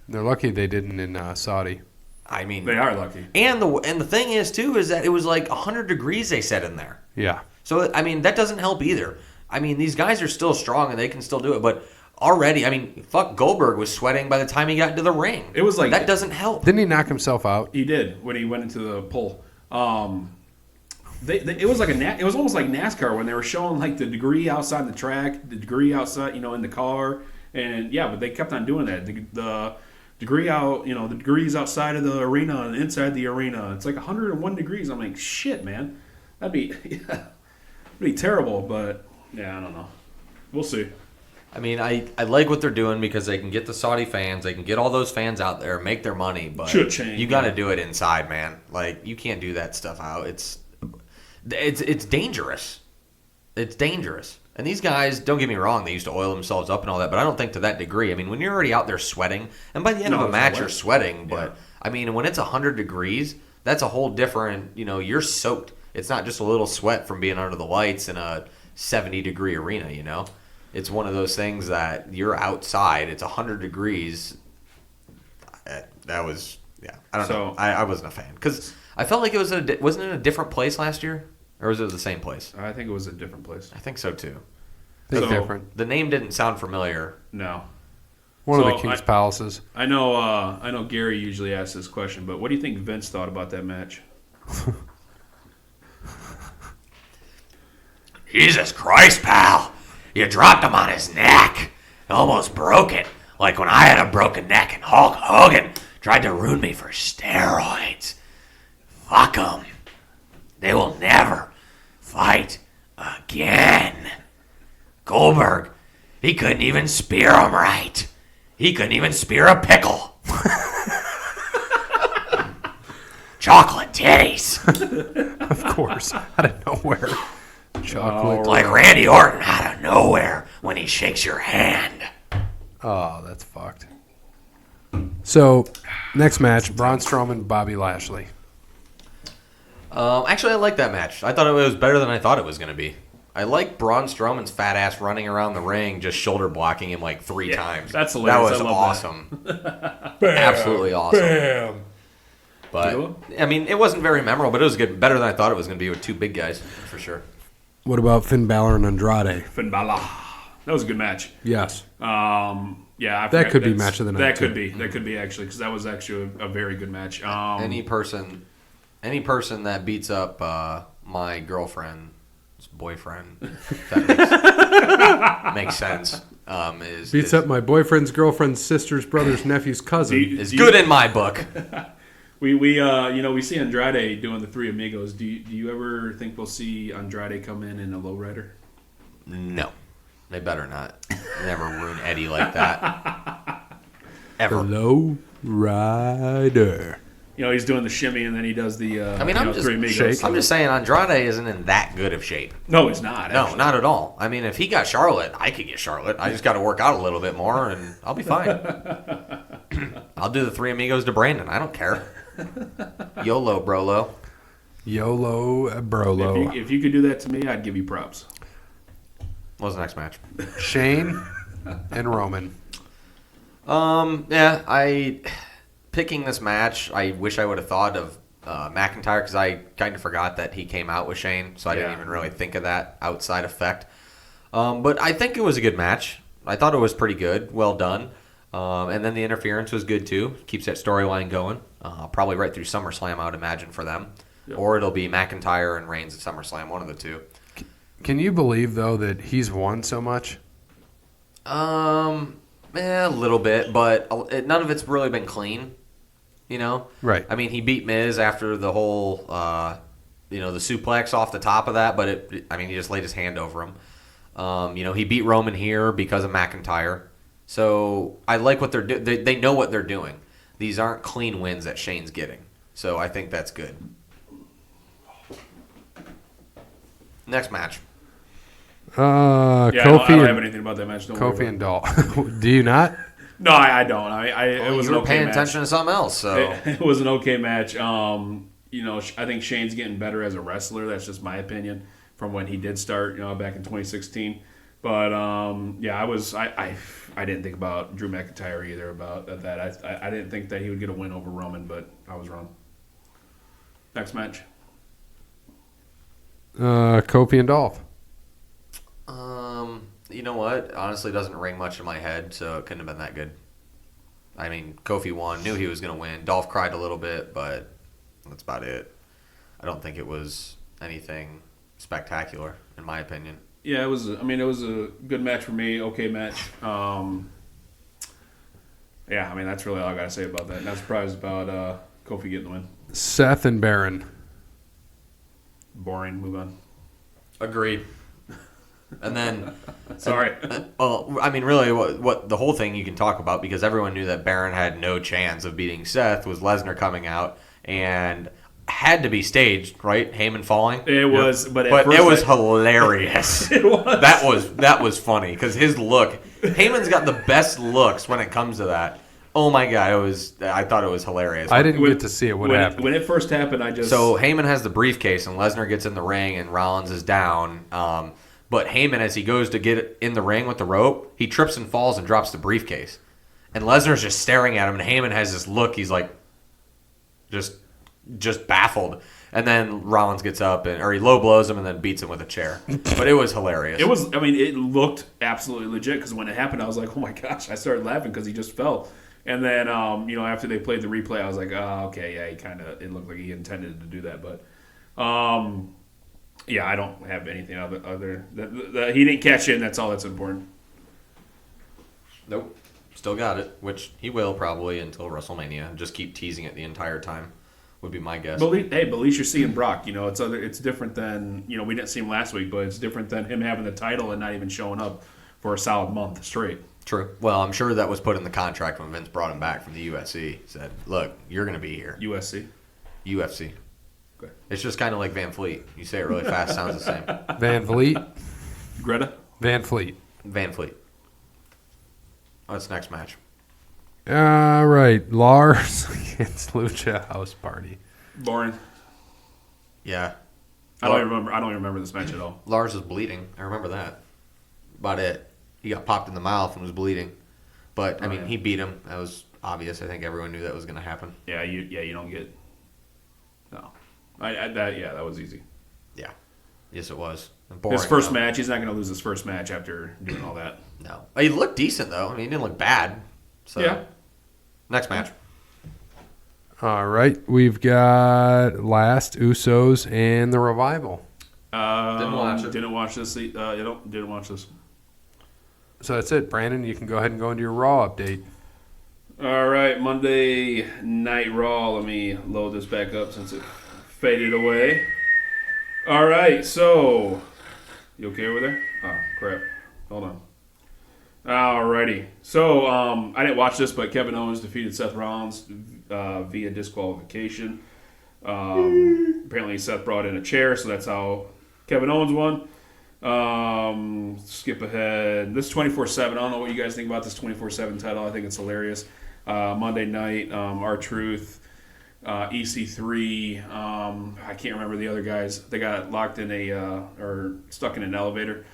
They're lucky they didn't in Saudi. They are lucky. And the thing is too is that it was like 100 degrees they said in there. Yeah. So, I mean, that doesn't help either. I mean, these guys are still strong and they can still do it, but already, I mean, fuck, Goldberg was sweating by the time he got into the ring. It was like that doesn't help. Didn't he knock himself out? He did when he went into the pole. It was like it was almost like NASCAR when they were showing like the degree outside the track, the degree outside, in the car, and but they kept on doing that. The degree out, the degrees outside of the arena and inside the arena. It's like 101 degrees. I'm like, shit, man, that'd be terrible. But yeah, I don't know. We'll see. I mean, I like what they're doing because they can get the Saudi fans, they can get all those fans out there, make their money, but you got to do it inside, man. Like, you can't do that stuff out. It's dangerous. It's dangerous. And these guys, don't get me wrong, they used to oil themselves up and all that, but I don't think to that degree. I mean, when you're already out there sweating, and by the end of a match you're sweating, but I mean, when it's 100 degrees, that's a whole different, you're soaked. It's not just a little sweat from being under the lights in a 70-degree arena, It's one of those things that you're outside. It's 100 degrees. That was, I don't know. I wasn't a fan. Because I felt like wasn't it a different place last year? Or was it the same place? I think it was a different place. I think so, too. It's different. The name didn't sound familiar. No. One of the King's Palaces. I know Gary usually asks this question, but what do you think Vince thought about that match? Jesus Christ, pal. You dropped him on his neck. Almost broke it. Like when I had a broken neck and Hulk Hogan tried to ruin me for steroids. Fuck them. They will never fight again. Goldberg, he couldn't even spear him right. He couldn't even spear a pickle. Chocolate titties. Of course. Out of nowhere. Chocolate. Like Randy Orton out of nowhere when he shakes your hand. Oh, that's fucked. So, next match, Braun Strowman, Bobby Lashley. Actually, I like that match. I thought it was better than I thought it was going to be. I like Braun Strowman's fat ass running around the ring, just shoulder blocking him like 3 times. That's hilarious. That was awesome. Absolutely awesome. Bam. But, I mean, it wasn't very memorable, but it was good. Better than I thought it was going to be with 2 big guys, for sure. What about Finn Balor and Andrade? Finn Balor. That was a good match. Yes. That could be match of the night. That could be actually, because that was actually a very good match. Any person that beats up my girlfriend's boyfriend, that makes sense. Beats up my boyfriend's girlfriend's sister's brother's nephew's cousin. Is good in my book. We see Andrade doing the Three Amigos. Do you ever think we'll see Andrade come in a lowrider? No, they better not. Never ruin Eddie like that. Ever. Low rider. He's doing the shimmy and then he does the. Three Amigos. I'm just saying Andrade isn't in that good of shape. No, he's not. No, not at all. I mean, if he got Charlotte, I could get Charlotte. I just got to work out a little bit more and I'll be fine. I'll do the Three Amigos to Brandon. I don't care. YOLO, Brolo. YOLO, Brolo. If you could do that to me, I'd give you props. What was the next match? Shane and Roman. Picking this match, I wish I would have thought of McIntyre because I kind of forgot that he came out with Shane, so I didn't even really think of that outside effect. But I think it was a good match. I thought it was pretty good, well done. And then the interference was good too. Keeps that storyline going. Probably right through SummerSlam, I would imagine, for them. Yep. Or it'll be McIntyre and Reigns at SummerSlam, one of the two. Can you believe, though, that he's won so much? A little bit, but none of it's really been clean. Right. I mean, he beat Miz after the whole, the suplex off the top of that, but he just laid his hand over him. He beat Roman here because of McIntyre. So I like what they're doing. They know what they're doing. These aren't clean wins that Shane's getting. So I think that's good. Next match. Kofi. I don't have anything about that match. Kofi and Dolph. Do you not? No, I don't. It was you an were okay paying match. attention to something else. So it was an okay match. I think Shane's getting better as a wrestler. That's just my opinion from when he did start, back in 2016. But I didn't think about Drew McIntyre either about that. I didn't think that he would get a win over Roman, but I was wrong. Next match. Kofi and Dolph. You know what? Honestly, it doesn't ring much in my head, so it couldn't have been that good. I mean, Kofi won, knew he was going to win. Dolph cried a little bit, but that's about it. I don't think it was anything spectacular, in my opinion. Yeah, it was. I mean, it was a good match for me. Okay match. Yeah, I mean, that's really all I got to say about that. Not surprised about Kofi getting the win. Seth and Baron. Boring. Move on. Agreed. And then, sorry. Well, I mean, really, what the whole thing you can talk about, because everyone knew that Baron had no chance of beating Seth, was Lesnar coming out and had to be staged, right? Heyman falling. It was, but it was hilarious. It was. That was funny because his look. Heyman's got the best looks when it comes to that. Oh my god, I thought it was hilarious. I didn't get to see it. What happened? When it first happened, So Heyman has the briefcase and Lesnar gets in the ring and Rollins is down. But Heyman, as he goes to get in the ring with the rope, he trips and falls and drops the briefcase. And Lesnar's just staring at him, and Heyman has this look. He's like, just baffled. And then Rollins gets up, or he low blows him and then beats him with a chair. But it was hilarious. It was. I mean, it looked absolutely legit because when it happened, I was like, oh my gosh! I started laughing because he just fell. And then, after they played the replay, I was like, oh, okay, yeah, it looked like he intended to do that, but. Yeah, I don't have anything other he didn't catch it, and that's all that's important. Nope. Still got it, which he will probably until WrestleMania. Just keep teasing it the entire time, would be my guess. But at least you're seeing Brock. It's different than, we didn't see him last week, but it's different than him having the title and not even showing up for a solid month straight. True. Well, I'm sure that was put in the contract when Vince brought him back from the UFC. Said, look, you're going to be here. UFC? UFC. It's just kind of like Van Fleet. You say it really fast, sounds the same. Van Vliet. Greta? Van Fleet. Van Fleet. What's next match? All right. Lars against Lucha House Party. Boring. Yeah. I don't even remember this match at all. Lars is bleeding. I remember that. About it. He got popped in the mouth and was bleeding. But, he beat him. That was obvious. I think everyone knew that was going to happen. Yeah, you don't get... No. That was easy. Yeah. Yes, it was. Boring, his first match, he's not going to lose his first match after doing all that. No. He looked decent, though. He didn't look bad. So. Yeah. Next match. All right. We've got Last, Usos, and The Revival. Didn't watch it. Didn't watch this. Didn't watch this. So that's it. Brandon, you can go ahead and go into your Raw update. All right. Monday Night Raw. Let me load this back up since it faded away. All right, so you okay over there? Oh crap! Hold on. Alrighty, so I didn't watch this, but Kevin Owens defeated Seth Rollins via disqualification. Apparently, Seth brought in a chair, so that's how Kevin Owens won. Skip ahead. This 24/7. I don't know what you guys think about this 24/7 title. I think it's hilarious. Monday night, R-Truth. EC3, I can't remember the other guys. They got locked in or stuck in an elevator,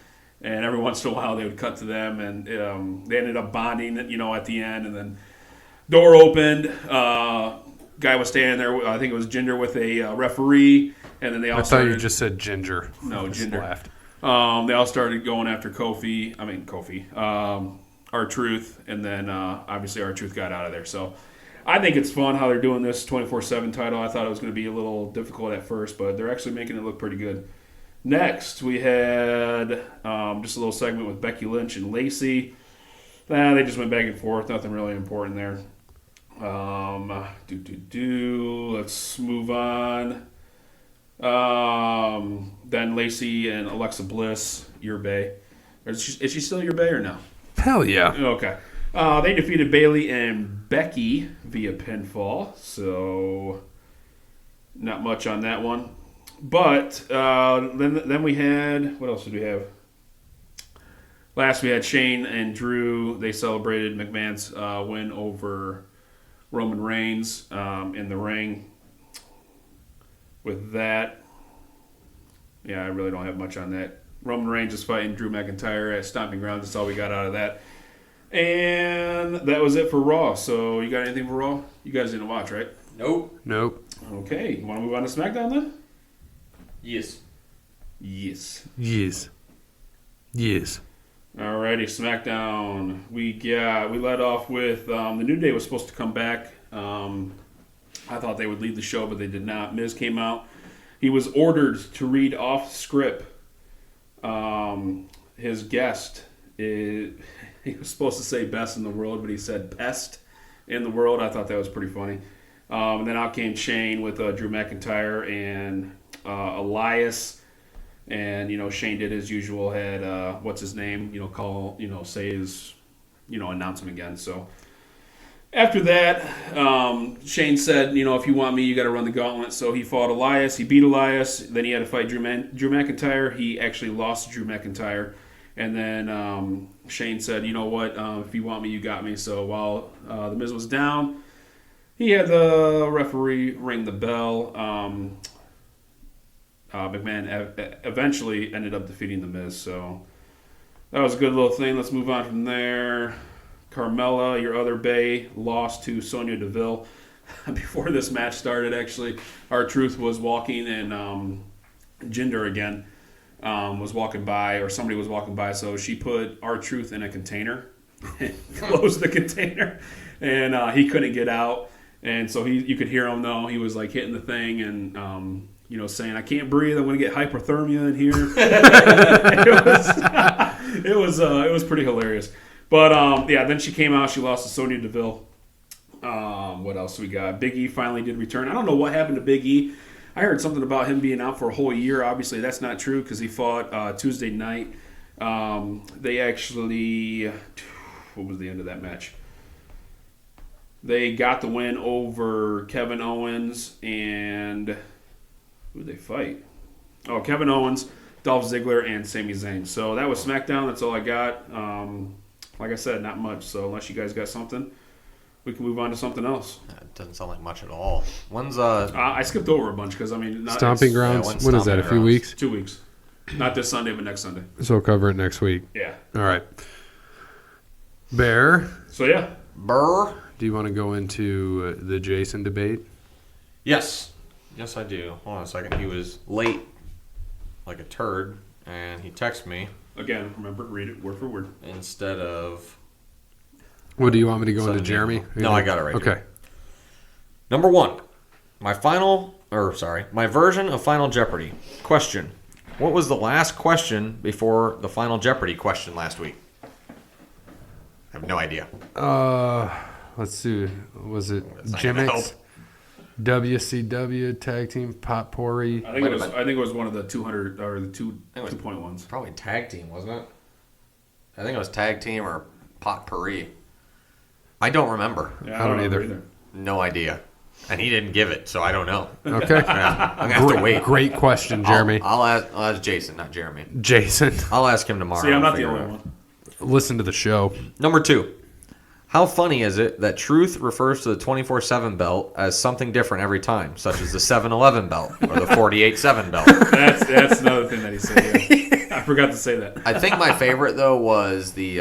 and every once in a while they would cut to them, and they ended up bonding, at the end, and then door opened. Guy was standing there. I think it was Jinder with a referee, and then they all. I thought you just said Ginger. No, Jinder. Laughed. They all started going after Kofi. R-Truth, and then obviously R-Truth got out of there. So. I think it's fun how they're doing this 24/7 title. I thought it was going to be a little difficult at first, but they're actually making it look pretty good. Next, we had just a little segment with Becky Lynch and Lacey. They just went back and forth. Nothing really important there. Let's move on. Then Lacey and Alexa Bliss, your bae. Is she still your bae or no? Hell yeah. Okay. They defeated Bayley and Becky via pinfall, so not much on that one. But then we had, what else did we have? Last we had Shane and Drew. They celebrated McMahon's win over Roman Reigns in the ring. With that, yeah, I really don't have much on that. Roman Reigns is fighting Drew McIntyre at Stomping Grounds. That's all we got out of that. And that was it for Raw. So you got anything for Raw? You guys didn't watch, right? Nope. Nope. Okay. You want to move on to SmackDown then? Yes. Yes. Yes. Yes. Alrighty, SmackDown. We led off with the New Day was supposed to come back. I thought they would lead the show, but they did not. Miz came out. He was ordered to read off script. His guest, he was supposed to say best in the world, but he said best in the world. I thought that was pretty funny. And then out came Shane with Drew McIntyre and Elias. And, Shane did his usual, had, what's his name, say his, announce him again. So after that, Shane said, if you want me, you got to run the gauntlet. So he fought Elias. He beat Elias. Then he had to fight Drew McIntyre. He actually lost to Drew McIntyre. And then Shane said, you know what, if you want me, you got me. So while The Miz was down, he had the referee ring the bell. McMahon eventually ended up defeating The Miz. So that was a good little thing. Let's move on from there. Carmella, your other bae, lost to Sonya Deville. Before this match started, actually, R-Truth was walking and Jinder again was walking by, or somebody was walking by, so she put R-Truth in a container, closed the container, and he couldn't get out. And so you could hear him, though. He was like hitting the thing and, saying, I can't breathe. I'm going to get hypothermia in here. It was pretty hilarious. But, then she came out. She lost to Sonya Deville. What else we got? Big E finally did return. I don't know what happened to Big E. I heard something about him being out for a whole year. Obviously, that's not true because he fought Tuesday night. They actually... What was the end of that match? They got the win over Kevin Owens and... Who did they fight? Oh, Kevin Owens, Dolph Ziggler, and Sami Zayn. So that was SmackDown. That's all I got. Like I said, not much. So unless you guys got something, we can move on to something else. It doesn't sound like much at all. When's I skipped over a bunch because Stomping Grounds. When is that? A few weeks? 2 weeks. Not this Sunday, but next Sunday. So we'll cover it next week. Yeah. All right. Bear. So yeah. Burr. Do you want to go into the Jason debate? Yes. Yes, I do. Hold on a second. He was late, like a turd, and he texted me. Again, remember, read it word for word. Instead of... What, do you want me to go into Jeremy? No, I got it right Okay. here. Number 1. My version of Final Jeopardy. Question. What was the last question before the Final Jeopardy question last week? I have no idea. Let's see. Was it That's not gonna Jimmix? WCW Tag Team Potpourri. I think it was one of the 200 or the 2.1 ones. Probably tag team, wasn't it? I think it was tag team or potpourri. I don't remember. Yeah, I don't either. No idea. And he didn't give it, so I don't know. Okay. I'm gonna have to wait. Great question, Jeremy. I'll ask Jason, not Jeremy. Jason. I'll ask him tomorrow. See, I'm not the Figure only it out. one. Listen to the show. Number 2. How funny is it that Truth refers to the 24/7 belt as something different every time, such as the 7-Eleven belt or the 48/7 belt? That's another thing that he said. Yeah. I forgot to say that. I think my favorite though was the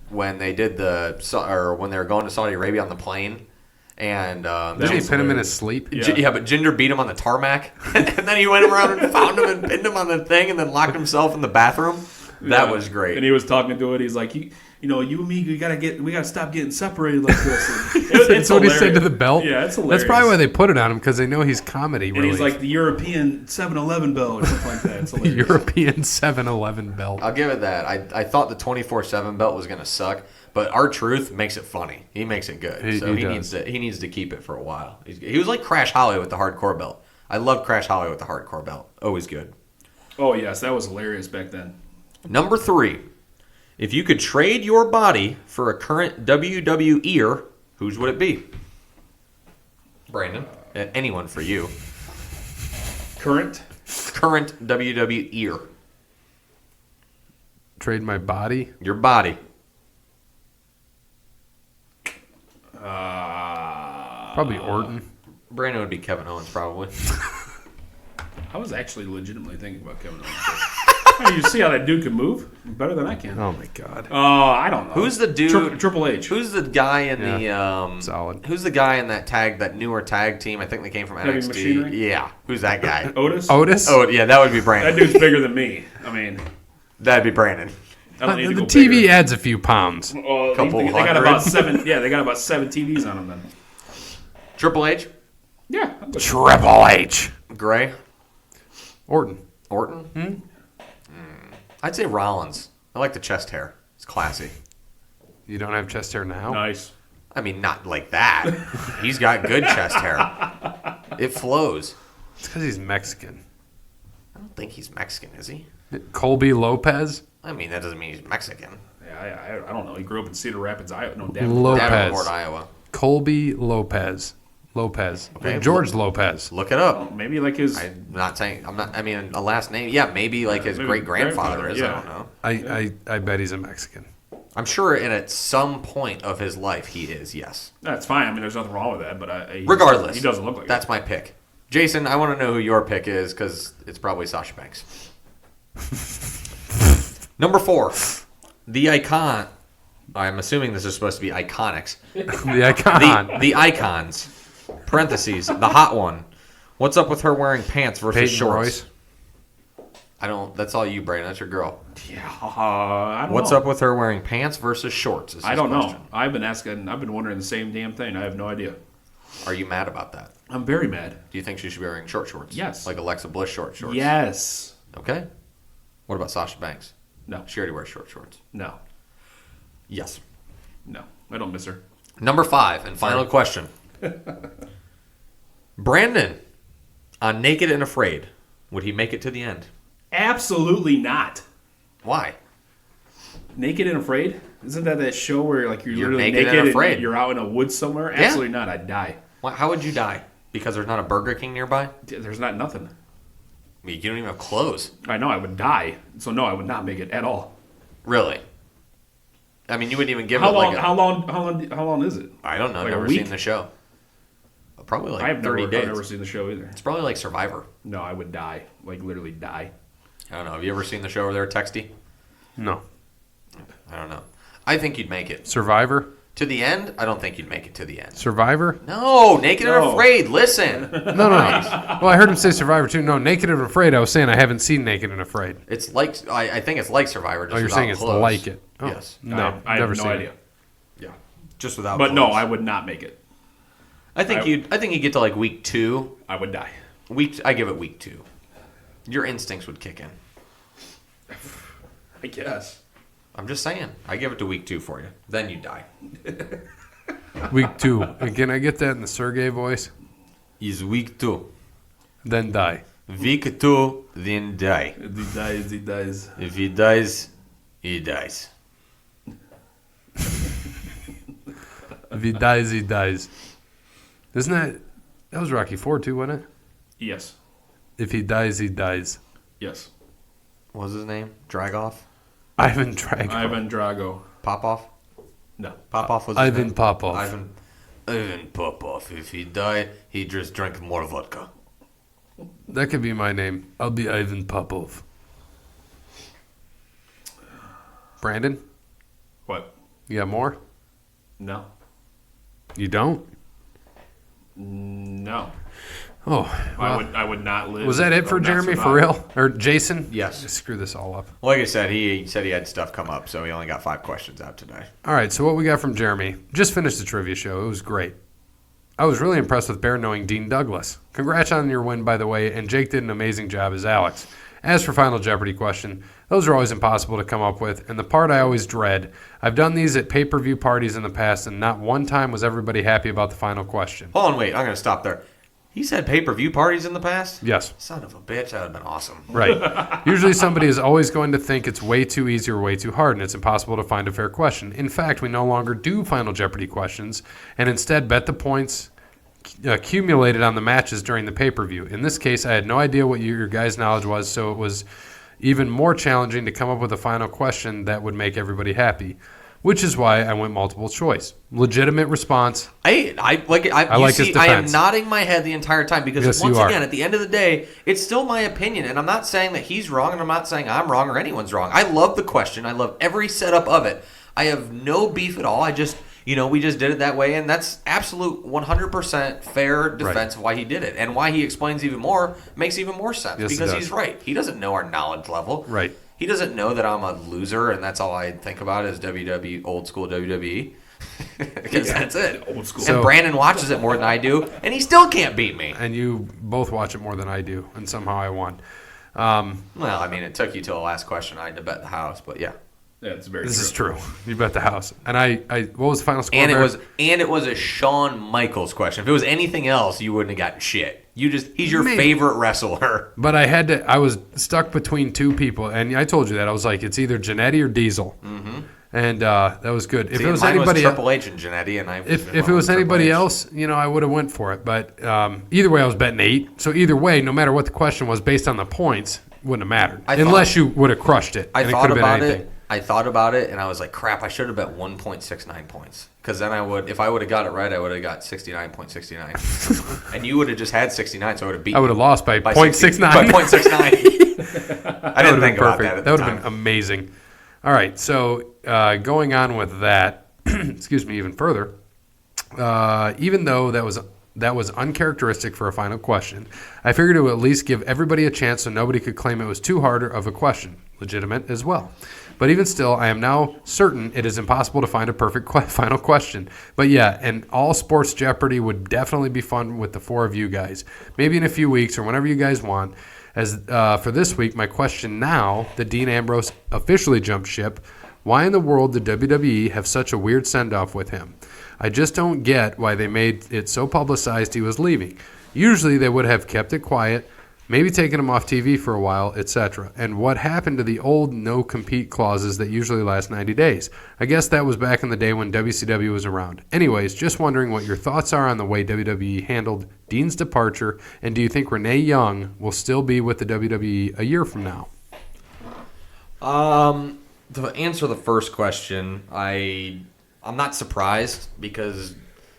when they did when they were going to Saudi Arabia on the plane, and Didn't he pin him in his sleep? Yeah, but Jinder beat him on the tarmac, and then he went around and found him and pinned him on the thing, and then locked himself in the bathroom. That was great. And he was talking to it. He's like, you and me, we gotta stop getting separated like this. That's what he said to the belt? Yeah, it's hilarious. That's probably why they put it on him, because they know he's comedy. And he's like the European 7-Eleven belt or something like that. It's the hilarious. European 7-Eleven belt. I'll give it that. I thought the 24/7 belt was gonna suck, but R-Truth makes it funny. He makes it good. He needs to keep it for a while. He was like Crash Holly with the hardcore belt. I loved Crash Holly with the hardcore belt. Always good. Oh yes, that was hilarious back then. Number 3. If you could trade your body for a current WWE-er, whose would it be? Brandon. Anyone for you. Current WWE-er. Trade my body? Your body. Probably Orton. Brandon would be Kevin Owens, probably. I was actually legitimately thinking about Kevin Owens. You see how that dude can move better than I can. Oh my God. I don't know. Who's the dude? Triple H. Who's the guy in the solid? Who's the guy in that newer tag team? I think they came from Heavy NXT. Machinery? Yeah. Who's that guy? Otis? Oh yeah, that would be Brandon. That dude's bigger than me. I mean, That'd be Brandon. I don't need to The go TV bigger. adds a few pounds. They Couple got hundred. about 7. Yeah, they got about 7 TVs on them then. Triple H. Yeah. Triple H. Gray. Orton. I'd say Rollins. I like the chest hair. It's classy. You don't have chest hair now? Nice. I mean, not like that. He's got good chest hair. It flows. It's because he's Mexican. I don't think he's Mexican, is he? Colby Lopez? I mean, that doesn't mean he's Mexican. Yeah, I don't know. He grew up in Cedar Rapids, Iowa. No, Davenport. Lopez. Davenport, Iowa. Colby Lopez. Okay. George Lopez. Look it up. Maybe like his. I'm not saying. I mean, a last name. Yeah, maybe like his maybe great grandfather is. grandfather, I don't yeah. know. I bet he's a Mexican. I'm sure, and at some point of his life, he is. Yes. That's fine. I mean, there's nothing wrong with that. But Regardless, he doesn't look like that's it. my pick. Jason, I want to know who your pick is because it's probably Sasha Banks. Number 4, the icon. I'm assuming this is supposed to be Iconics. The icon. The icons. Parentheses. The hot one. What's up with her wearing pants versus Peyton shorts? Royce. I don't. That's all you, Brandon. That's your girl. Yeah, I don't What's know. up with her wearing pants versus shorts? Is I his don't question. know. I've been wondering the same damn thing. I have no idea. Are you mad about that? I'm very mad. Do you think she should be wearing short shorts? Yes. Like Alexa Bliss shorts? Yes. Okay. What about Sasha Banks? No. She already wears short shorts. No. Yes. No. I don't miss her. Number 5 and final question. Brandon, on Naked and Afraid, would he make it to the end? Absolutely not. Why? Naked and Afraid? Isn't that show where like you're literally naked naked and afraid. you're out in a woods somewhere? Yeah. Absolutely not. I'd die. How would you die? Because there's not a Burger King nearby? There's not nothing. I mean, you don't even have clothes. I know I would die. So no, I would not make it at all. Really? I mean, you wouldn't even give How it long? like How long is it? I don't know. like a Never week? seen the show. Probably like I've 30 days. never seen the show either. It's probably like Survivor. No, I would die. Like literally die. I don't know. Have you ever seen the show where they're texty? No. I don't know. I think you'd make it. Survivor? To the end? I don't think you'd make it to the end. Survivor? No, Naked and No. Afraid. Listen. No. Well, I heard him say Survivor too. No, Naked and Afraid. I was saying I haven't seen Naked and Afraid. It's like, I think it's like Survivor. Just Oh, you're without saying it's clothes. like it? Oh, Yes. No, I never have seen no it. idea. Yeah. Just without But no, clothes. I would not make it. I think you get to like week 2. I would die. I give it week 2. Your instincts would kick in. I guess. I'm just saying. I give it to week 2 for you. Then you die. Week 2. And can I get that in the Sergey voice? Is week 2. Then die. Week 2, then die. He dies. He dies. If he dies, he dies. If he dies, he dies. Isn't that was Rocky 4 too, wasn't it? Yes. If he dies, he dies. Yes. What was his name? Dragoff? Ivan Drago. Ivan Drago. Popoff? No. Popoff was his Ivan name? Popov. Ivan Popoff. If he die, he just drink more vodka. That could be my name. I'll be Ivan Popov. Brandon, What? you got more? No. You don't? No. Oh, well, I would not live. was that it I for would not Jeremy, for survive. real? Or Jason? Yes. Screw this all up. Like I said, he said he had stuff come up, so he only got 5 questions out today. All right, so what we got from Jeremy. Just finished the trivia show. It was great. I was really impressed with Bear knowing Dean Douglas. Congrats on your win, by the way, and Jake did an amazing job as Alex. As for Final Jeopardy question, those are always impossible to come up with, and the part I always dread. I've done these at pay-per-view parties in the past, and not one time was everybody happy about the final question. Hold on, wait. I'm going to stop there. He's had pay-per-view parties in the past? Yes. Son of a bitch. That would have been awesome. Right. Usually somebody is always going to think it's way too easy or way too hard, and it's impossible to find a fair question. In fact, we no longer do Final Jeopardy questions, and instead bet the points accumulated on the matches during the pay-per-view. In this case, I had no idea what your guys' knowledge was, so it was even more challenging to come up with a final question that would make everybody happy. which is why I went multiple choice. Legitimate response. I like his defense. I am nodding my head the entire time because once again, at the end of the day, it's still my opinion, and I'm not saying that he's wrong, and I'm not saying I'm wrong or anyone's wrong. I love the question. I love every setup of it. I have no beef at all. I just, we just did it that way, and that's absolute 100% fair defense of why he did it, and why he explains even more makes even more sense because he's right. He doesn't know our knowledge level. Right. He doesn't know that I'm a loser, and that's all I think about is WWE, old school WWE. Because that's it. Old school. And Brandon watches it more than I do, and he still can't beat me. And you both watch it more than I do, and somehow I won. Well, I mean, it took you till the last question. I had to bet the house, but yeah. That's very This true. is true. You bet the house. And I what was the final score? And it was a Shawn Michaels question. If it was anything else, you wouldn't have gotten shit. He's your favorite wrestler. But I was stuck between two people, and I told you that. I was like, it's either Jannetty or Diesel. Mm-hmm. And that was good. If it was anybody Triple H and Jannetty, and if it was anybody else, I would have went for it. But either way, I was betting 8. So either way, no matter what the question was, based on the points, it wouldn't have mattered. Unless you would have crushed it. I thought about it. I thought about it, and I was like, crap, I should have bet 1.69 points. Because then if I would have got it right, I would have got 69.69. And you would have just had 69, so I would have beat you. I would have lost by 0.69. By 0.69. I didn't think about that at the time. That would have been amazing. All right, so going on with that, excuse me, even further, even though that was uncharacteristic for a final question, I figured it would at least give everybody a chance so nobody could claim it was too hard of a question. Legitimate as well. But even still, I am now certain it is impossible to find a perfect final question. But yeah, and all sports Jeopardy would definitely be fun with the 4 of you guys. Maybe in a few weeks or whenever you guys want. As for this week, my question now that Dean Ambrose officially jumped ship, why in the world did WWE have such a weird send-off with him? I just don't get why they made it so publicized he was leaving. Usually they would have kept it quiet, maybe taken him off TV for a while, etc. And what happened to the old no-compete clauses that usually last 90 days? I guess that was back in the day when WCW was around. Anyways, just wondering what your thoughts are on the way WWE handled Dean's departure, and do you think Renee Young will still be with the WWE a year from now? To answer the first question, I'm not surprised because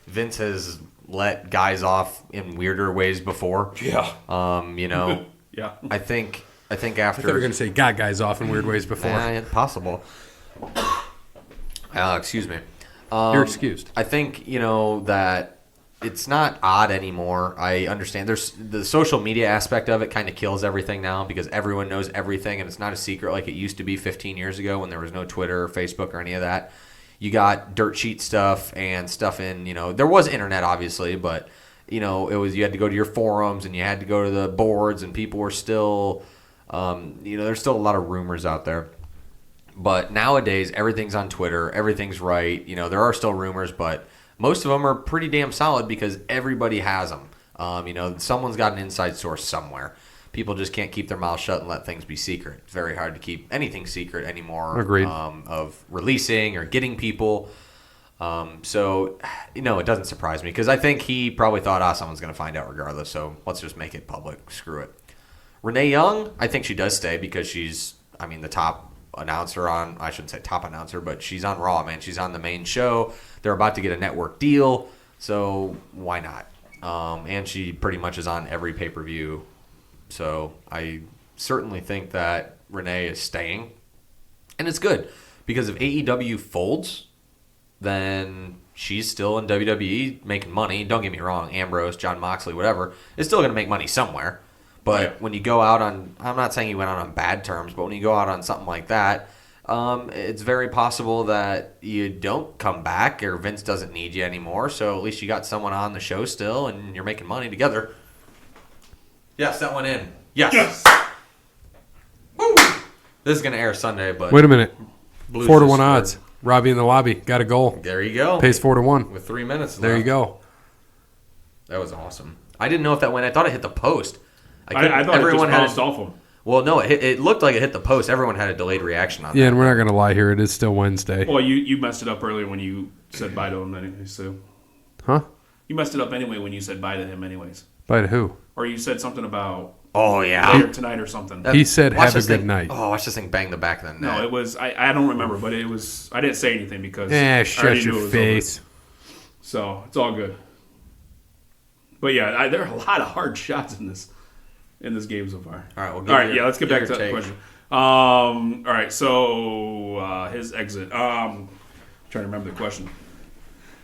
Vince has let guys off in weirder ways before. Yeah. Yeah. I think after. I thought you were going to say got guys off in weird ways before. Yeah, possible. Excuse me. You're excused. I think that it's not odd anymore. I understand. There's the social media aspect of it kind of kills everything now because everyone knows everything, and it's not a secret like it used to be 15 years ago when there was no Twitter or Facebook or any of that. You got dirt sheet stuff and stuff in, there was internet obviously, but it was, you had to go to your forums and you had to go to the boards and people were still, there's still a lot of rumors out there. But nowadays everything's on Twitter, everything's right. There are still rumors, but most of them are pretty damn solid because everybody has them. Someone's got an inside source somewhere. People just can't keep their mouths shut and let things be secret. It's very hard to keep anything secret anymore. Agreed. Of releasing or getting people. So, it doesn't surprise me because I think he probably thought, someone's going to find out regardless, so let's just make it public. Screw it. Renee Young, I think she does stay because she's, the top announcer on, I shouldn't say top announcer, but she's on Raw, man. She's on the main show. They're about to get a network deal, so why not? And she pretty much is on every pay-per-view. So I certainly think that Renee is staying. And it's good because if AEW folds, then she's still in WWE making money. Don't get me wrong, Ambrose, Jon Moxley, whatever, is still going to make money somewhere. But when you go out on, I'm not saying you went out on bad terms, but when you go out on something like that, it's very possible that you don't come back or Vince doesn't need you anymore. So at least you got someone on the show still and you're making money together. Yes, that went in. Yes. Woo! This is going to air Sunday, but... Wait a minute. 4-1 odds. odds. Robbie in the lobby. Got a goal. There you go. Pays 4-1. With 3 minutes left. There you go. That was awesome. I didn't know if that went... I thought it hit the post. I thought everyone it just bounced off him. Well, no, it looked like it hit the post. Everyone had a delayed reaction on that. Yeah, and we're not going to lie here. It is still Wednesday. Well, you messed it up earlier when you said bye to him anyway, so... Huh? You messed it up anyway when you said bye to him anyways. Bye to who? Or you said something about Oh, yeah. later tonight or something. He said, Watch "Have a this good thing- night." Oh, watch this thing bang the back of the net. No, it was. I don't remember, but it was. I didn't say anything because I Shut already knew it your was face. over. So it's all good. But yeah, there are a lot of hard shots in this game so far. All right, Let's get back to the question. All right, so his exit. Trying to remember the question.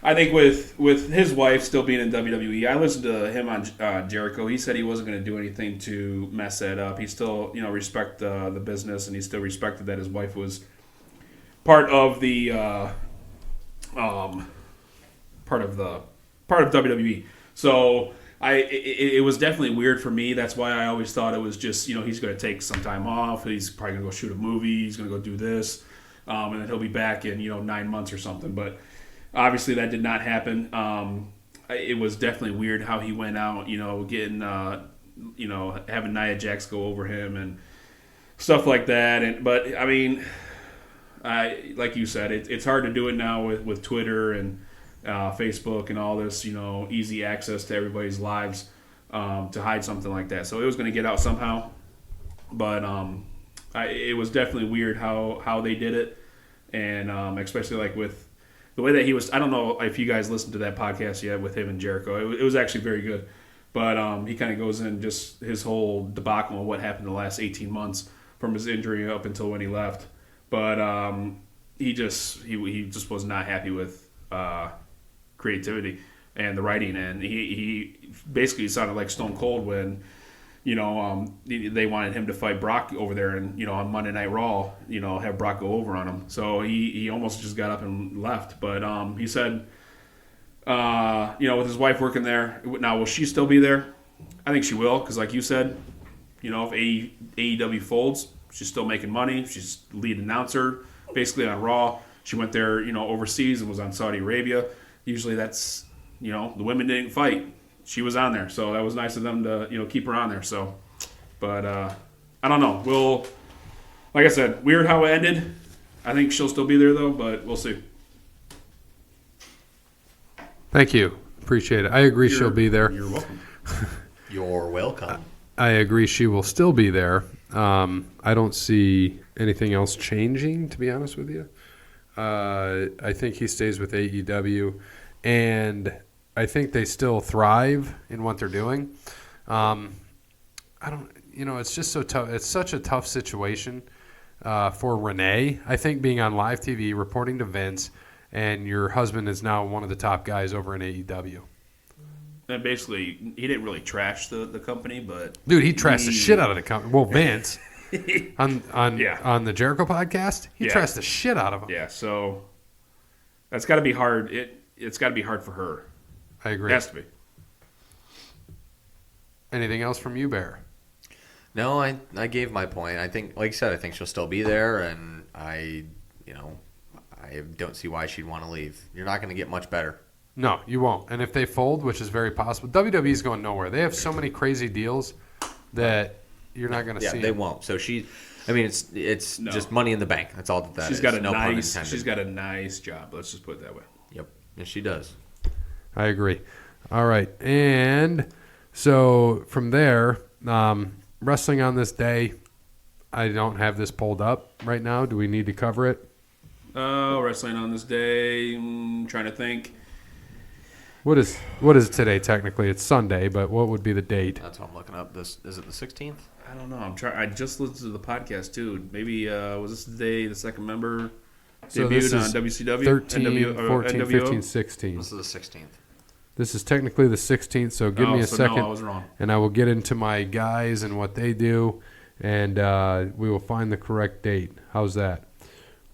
I think with his wife still being in WWE, I listened to him on Jericho. He said he wasn't going to do anything to mess that up. He still, respect the business, and he still respected that his wife was part of the part of WWE. So it was definitely weird for me. That's why I always thought it was just he's going to take some time off. He's probably going to go shoot a movie. He's going to go do this, and then he'll be back in 9 months or something. But obviously that did not happen. It was definitely weird how he went out, getting having Nia Jax go over him and stuff like that. But I mean, like you said, it's hard to do it now with Twitter and Facebook and all this, easy access to everybody's lives to hide something like that. So it was going to get out somehow, but it was definitely weird how they did it, and especially like with the way that he was. I don't know if you guys listened to that podcast yet with him and Jericho. It was actually very good, but he kind of goes in just his whole debacle of what happened the last 18 months from his injury up until when he left. But he just was not happy with creativity and the writing, and he basically sounded like Stone Cold when they wanted him to fight Brock over there and on Monday Night Raw, have Brock go over on him. So he almost just got up and left. But he said with his wife working there now, will she still be there? I think she will, because like you said, if AEW folds, she's still making money. She's lead announcer basically on Raw. She went there overseas and was on Saudi Arabia. Usually that's the women didn't fight. She was on there, so that was nice of them to keep her on there. So, but I don't know. Like I said, weird how it ended. I think she'll still be there though, but we'll see. Thank you. Appreciate it. I agree she'll be there. You're welcome. You're welcome. I agree she will still be there. I don't see anything else changing, to be honest with you. I think he stays with AEW, and I think they still thrive in what they're doing. It's just so tough. It's such a tough situation for Renee. I think being on live TV, reporting to Vince, and your husband is now one of the top guys over in AEW. And basically, he didn't really trash the company, but dude, he trashed the shit out of the company. Well, Vince on the Jericho podcast, he trashed the shit out of him. Yeah, so that's got to be hard. It's got to be hard for her. I agree. It has to be. Anything else from you, Bear? No, I gave my point. I think, like you said, I think she'll still be there, and I don't see why she'd want to leave. You're not going to get much better. No, you won't. And if they fold, which is very possible, WWE's going nowhere. They have so many crazy deals that you're not going to see. Yeah, they won't. So it's just money in the bank. That's all that She's is. got a No pun nice. intended. She's got a nice job. Let's just put it that way. Yep. Yes, she does. I agree. All right. And so from there, wrestling on this day, I don't have this pulled up right now. Do we need to cover it? Wrestling on this day. Trying to think. What is today technically? It's Sunday, but what would be the date? That's what I'm looking up. Is it the 16th? I don't know. I'm trying. I just listened to the podcast too. Maybe was this the day the second member So debuted this is on WCW? 13, 14, NWO? 15, 16. This is the 16th. This is technically the 16th, so give me a second. No, I was wrong. And I will get into my guys and what they do, and we will find the correct date. How's that?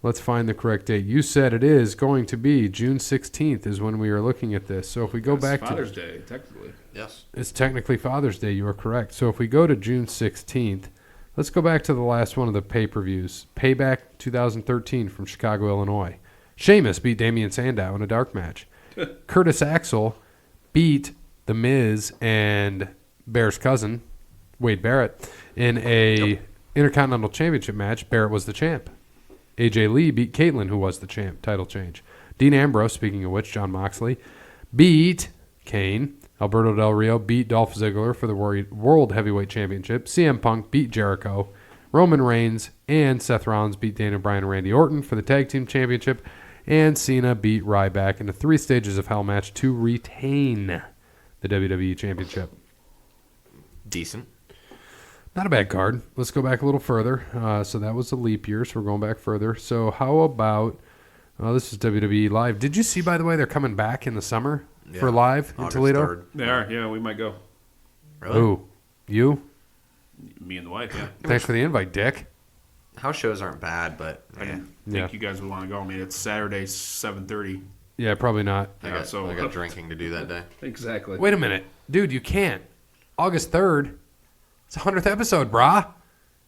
Let's find the correct date. You said it is going to be June 16th is when we are looking at this. So if we go back Father's to Day, technically. Yes. It's technically Father's Day. You are correct. So if we go to June 16th, let's go back to the last one of the pay-per-views. Payback 2013 from Chicago, Illinois. Sheamus beat Damian Sandow in a dark match. Curtis Axel beat The Miz and Bear's cousin, Wade Barrett, in a Intercontinental Championship match. Barrett was the champ. AJ Lee beat Caitlyn, who was the champ. Title change. Dean Ambrose, speaking of which, Jon Moxley, beat Kane. Alberto Del Rio beat Dolph Ziggler for the World Heavyweight Championship. CM Punk beat Jericho. Roman Reigns and Seth Rollins beat Daniel Bryan and Randy Orton for the Tag Team Championship. And Cena beat Ryback in a 3 stages of hell match to retain the WWE Championship. Decent. Not a bad card. Let's go back a little further. So that was a leap year, so we're going back further. So how about, this is WWE Live. Did you see, by the way, they're coming back in the summer for Live in August Toledo? 3rd. They are. Yeah, we might go. Really? Who? You? Me and the wife, yeah. Thanks for the invite, Dick. House shows aren't bad, but I didn't Yeah. think you guys would want to go. I mean, it's Saturday, 7:30. Yeah, probably not. I Yeah, so- got drinking to do that day. Exactly. Wait a minute. Dude, you can't. August 3rd. It's the 100th episode, brah.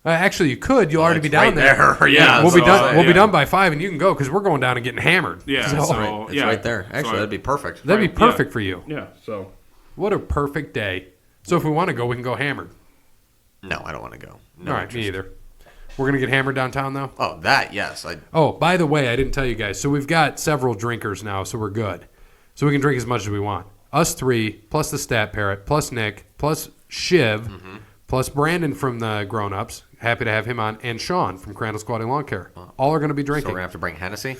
Actually, you could. You'll already be it's down right there. Yeah, we'll be so, done. We'll be yeah. done by 5, and you can go because we're going down and getting hammered. Yeah, So- so, It's yeah. right there. Actually, So that'd be perfect. that'd be Right, yeah. perfect for you. Yeah, so. What a perfect day. So if we want to go, we can go hammered. No, I don't want to go. No All right, interest. me either. We're going to get hammered downtown, though? Oh, that, yes. Oh, by the way, I didn't tell you guys. So we've got several drinkers now, so we're good. So we can drink as much as we want. Us 3, plus the Stat Parrot, plus Nick, plus Shiv, plus Brandon from the Grown Ups. Happy to have him on. And Sean from Crandall Squatting Lawn Care. All are going to be So we're drinking. going to have to bring Hennessy?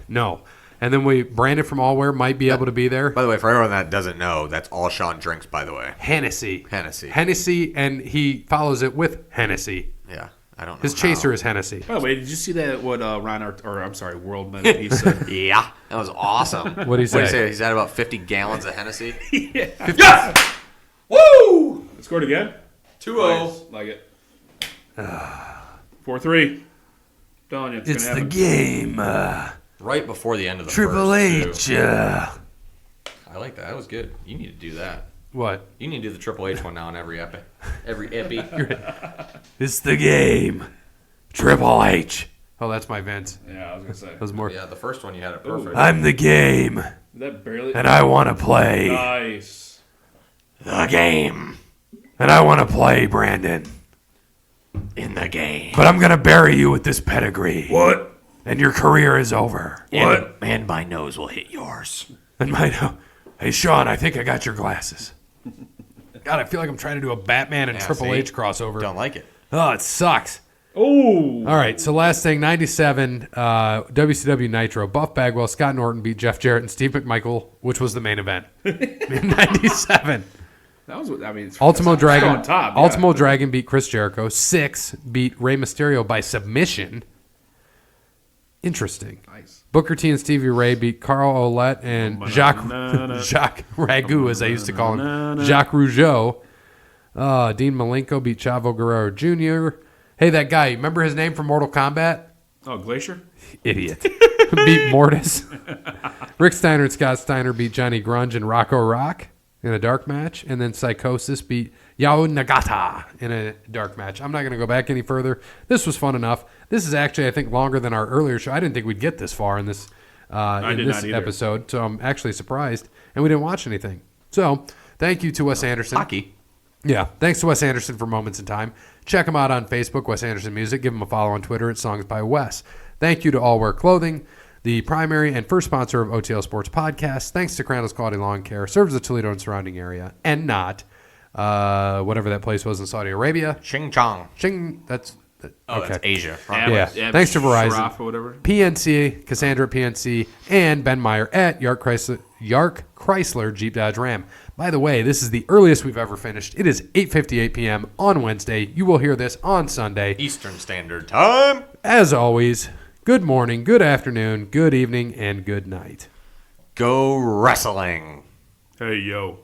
No. And then Brandon from Allware might be able to be there. By the way, for everyone that doesn't know, that's all Sean drinks, by the way. Hennessy. Hennessy. And he follows it with Hennessy. Yeah, I don't know. His chaser is Hennessy. By the way, did you see that? What World Men Peace said? Yeah, that was awesome. What'd he say? He's had about 50 gallons of Hennessy. Yes! Woo! Scored again. 2-0. Nice. Like it. 4-3. Telling you, it's gonna happen. game. Right before the end of the Triple first, H. too. I like that. That was good. You need to do that. What? You need to do the Triple H one now in every epi. Every epi. It's the game. Triple H. Oh, that's my Vince. Yeah, I was gonna say. That was more. Yeah, the first one you had it perfect. I'm the game, That barely. and I want to play Nice. the game. And I want to play, Brandon, In the game. but I'm going to bury you with this pedigree. What? And your career is over. What? And my nose will hit yours. And hey, Sean, I think I got your glasses. God, I feel like I'm trying to do a Batman and Yeah, Triple see? H crossover. Don't like it. Oh, it sucks. Oh. All right, so last thing, 97, WCW Nitro. Buff Bagwell, Scott Norton beat Jeff Jarrett and Steve McMichael, which was the main event in 97. That was what I mean. Ultimo Dragon. on top. Yeah. Ultimo Dragon beat Chris Jericho. 6 beat Rey Mysterio by submission. Interesting. Nice. Booker T and Stevie Ray beat Carl Ouellet and Jacques Ragu, as I used to call him, Jacques Rougeau. Dean Malenko beat Chavo Guerrero Jr. Hey, that guy, remember his name from Mortal Kombat? Oh, Glacier. Idiot. Beat Mortis. Rick Steiner and Scott Steiner beat Johnny Grunge and Rocco Rock in a dark match. And then Psychosis beat Yao Nagata in a dark match. I'm not going to go back any further. This was fun enough. This is actually, I think, longer than our earlier show. I didn't think we'd get this far in this episode, so I'm actually surprised. And we didn't watch anything. So, thank you to Wes Anderson. Hockey. Yeah, thanks to Wes Anderson for Moments in Time. Check him out on Facebook, Wes Anderson Music. Give him a follow on Twitter at Songs by Wes. Thank you to All Wear Clothing, the primary and first sponsor of OTL Sports Podcast. Thanks to Crandall's Quality Lawn Care, serves the Toledo and surrounding area, and not whatever that place was in Saudi Arabia. Ching Chong. That's Oh, okay. that's Asia. Yeah. Thanks to Verizon. Sharaf or whatever. PNC, Cassandra at PNC, and Ben Meyer at Yark Chrysler Jeep Dodge Ram. By the way, this is the earliest we've ever finished. It is 8:58 p.m. on Wednesday. You will hear this on Sunday. Eastern Standard Time. As always, good morning, good afternoon, good evening, and good night. Go wrestling. Hey, yo.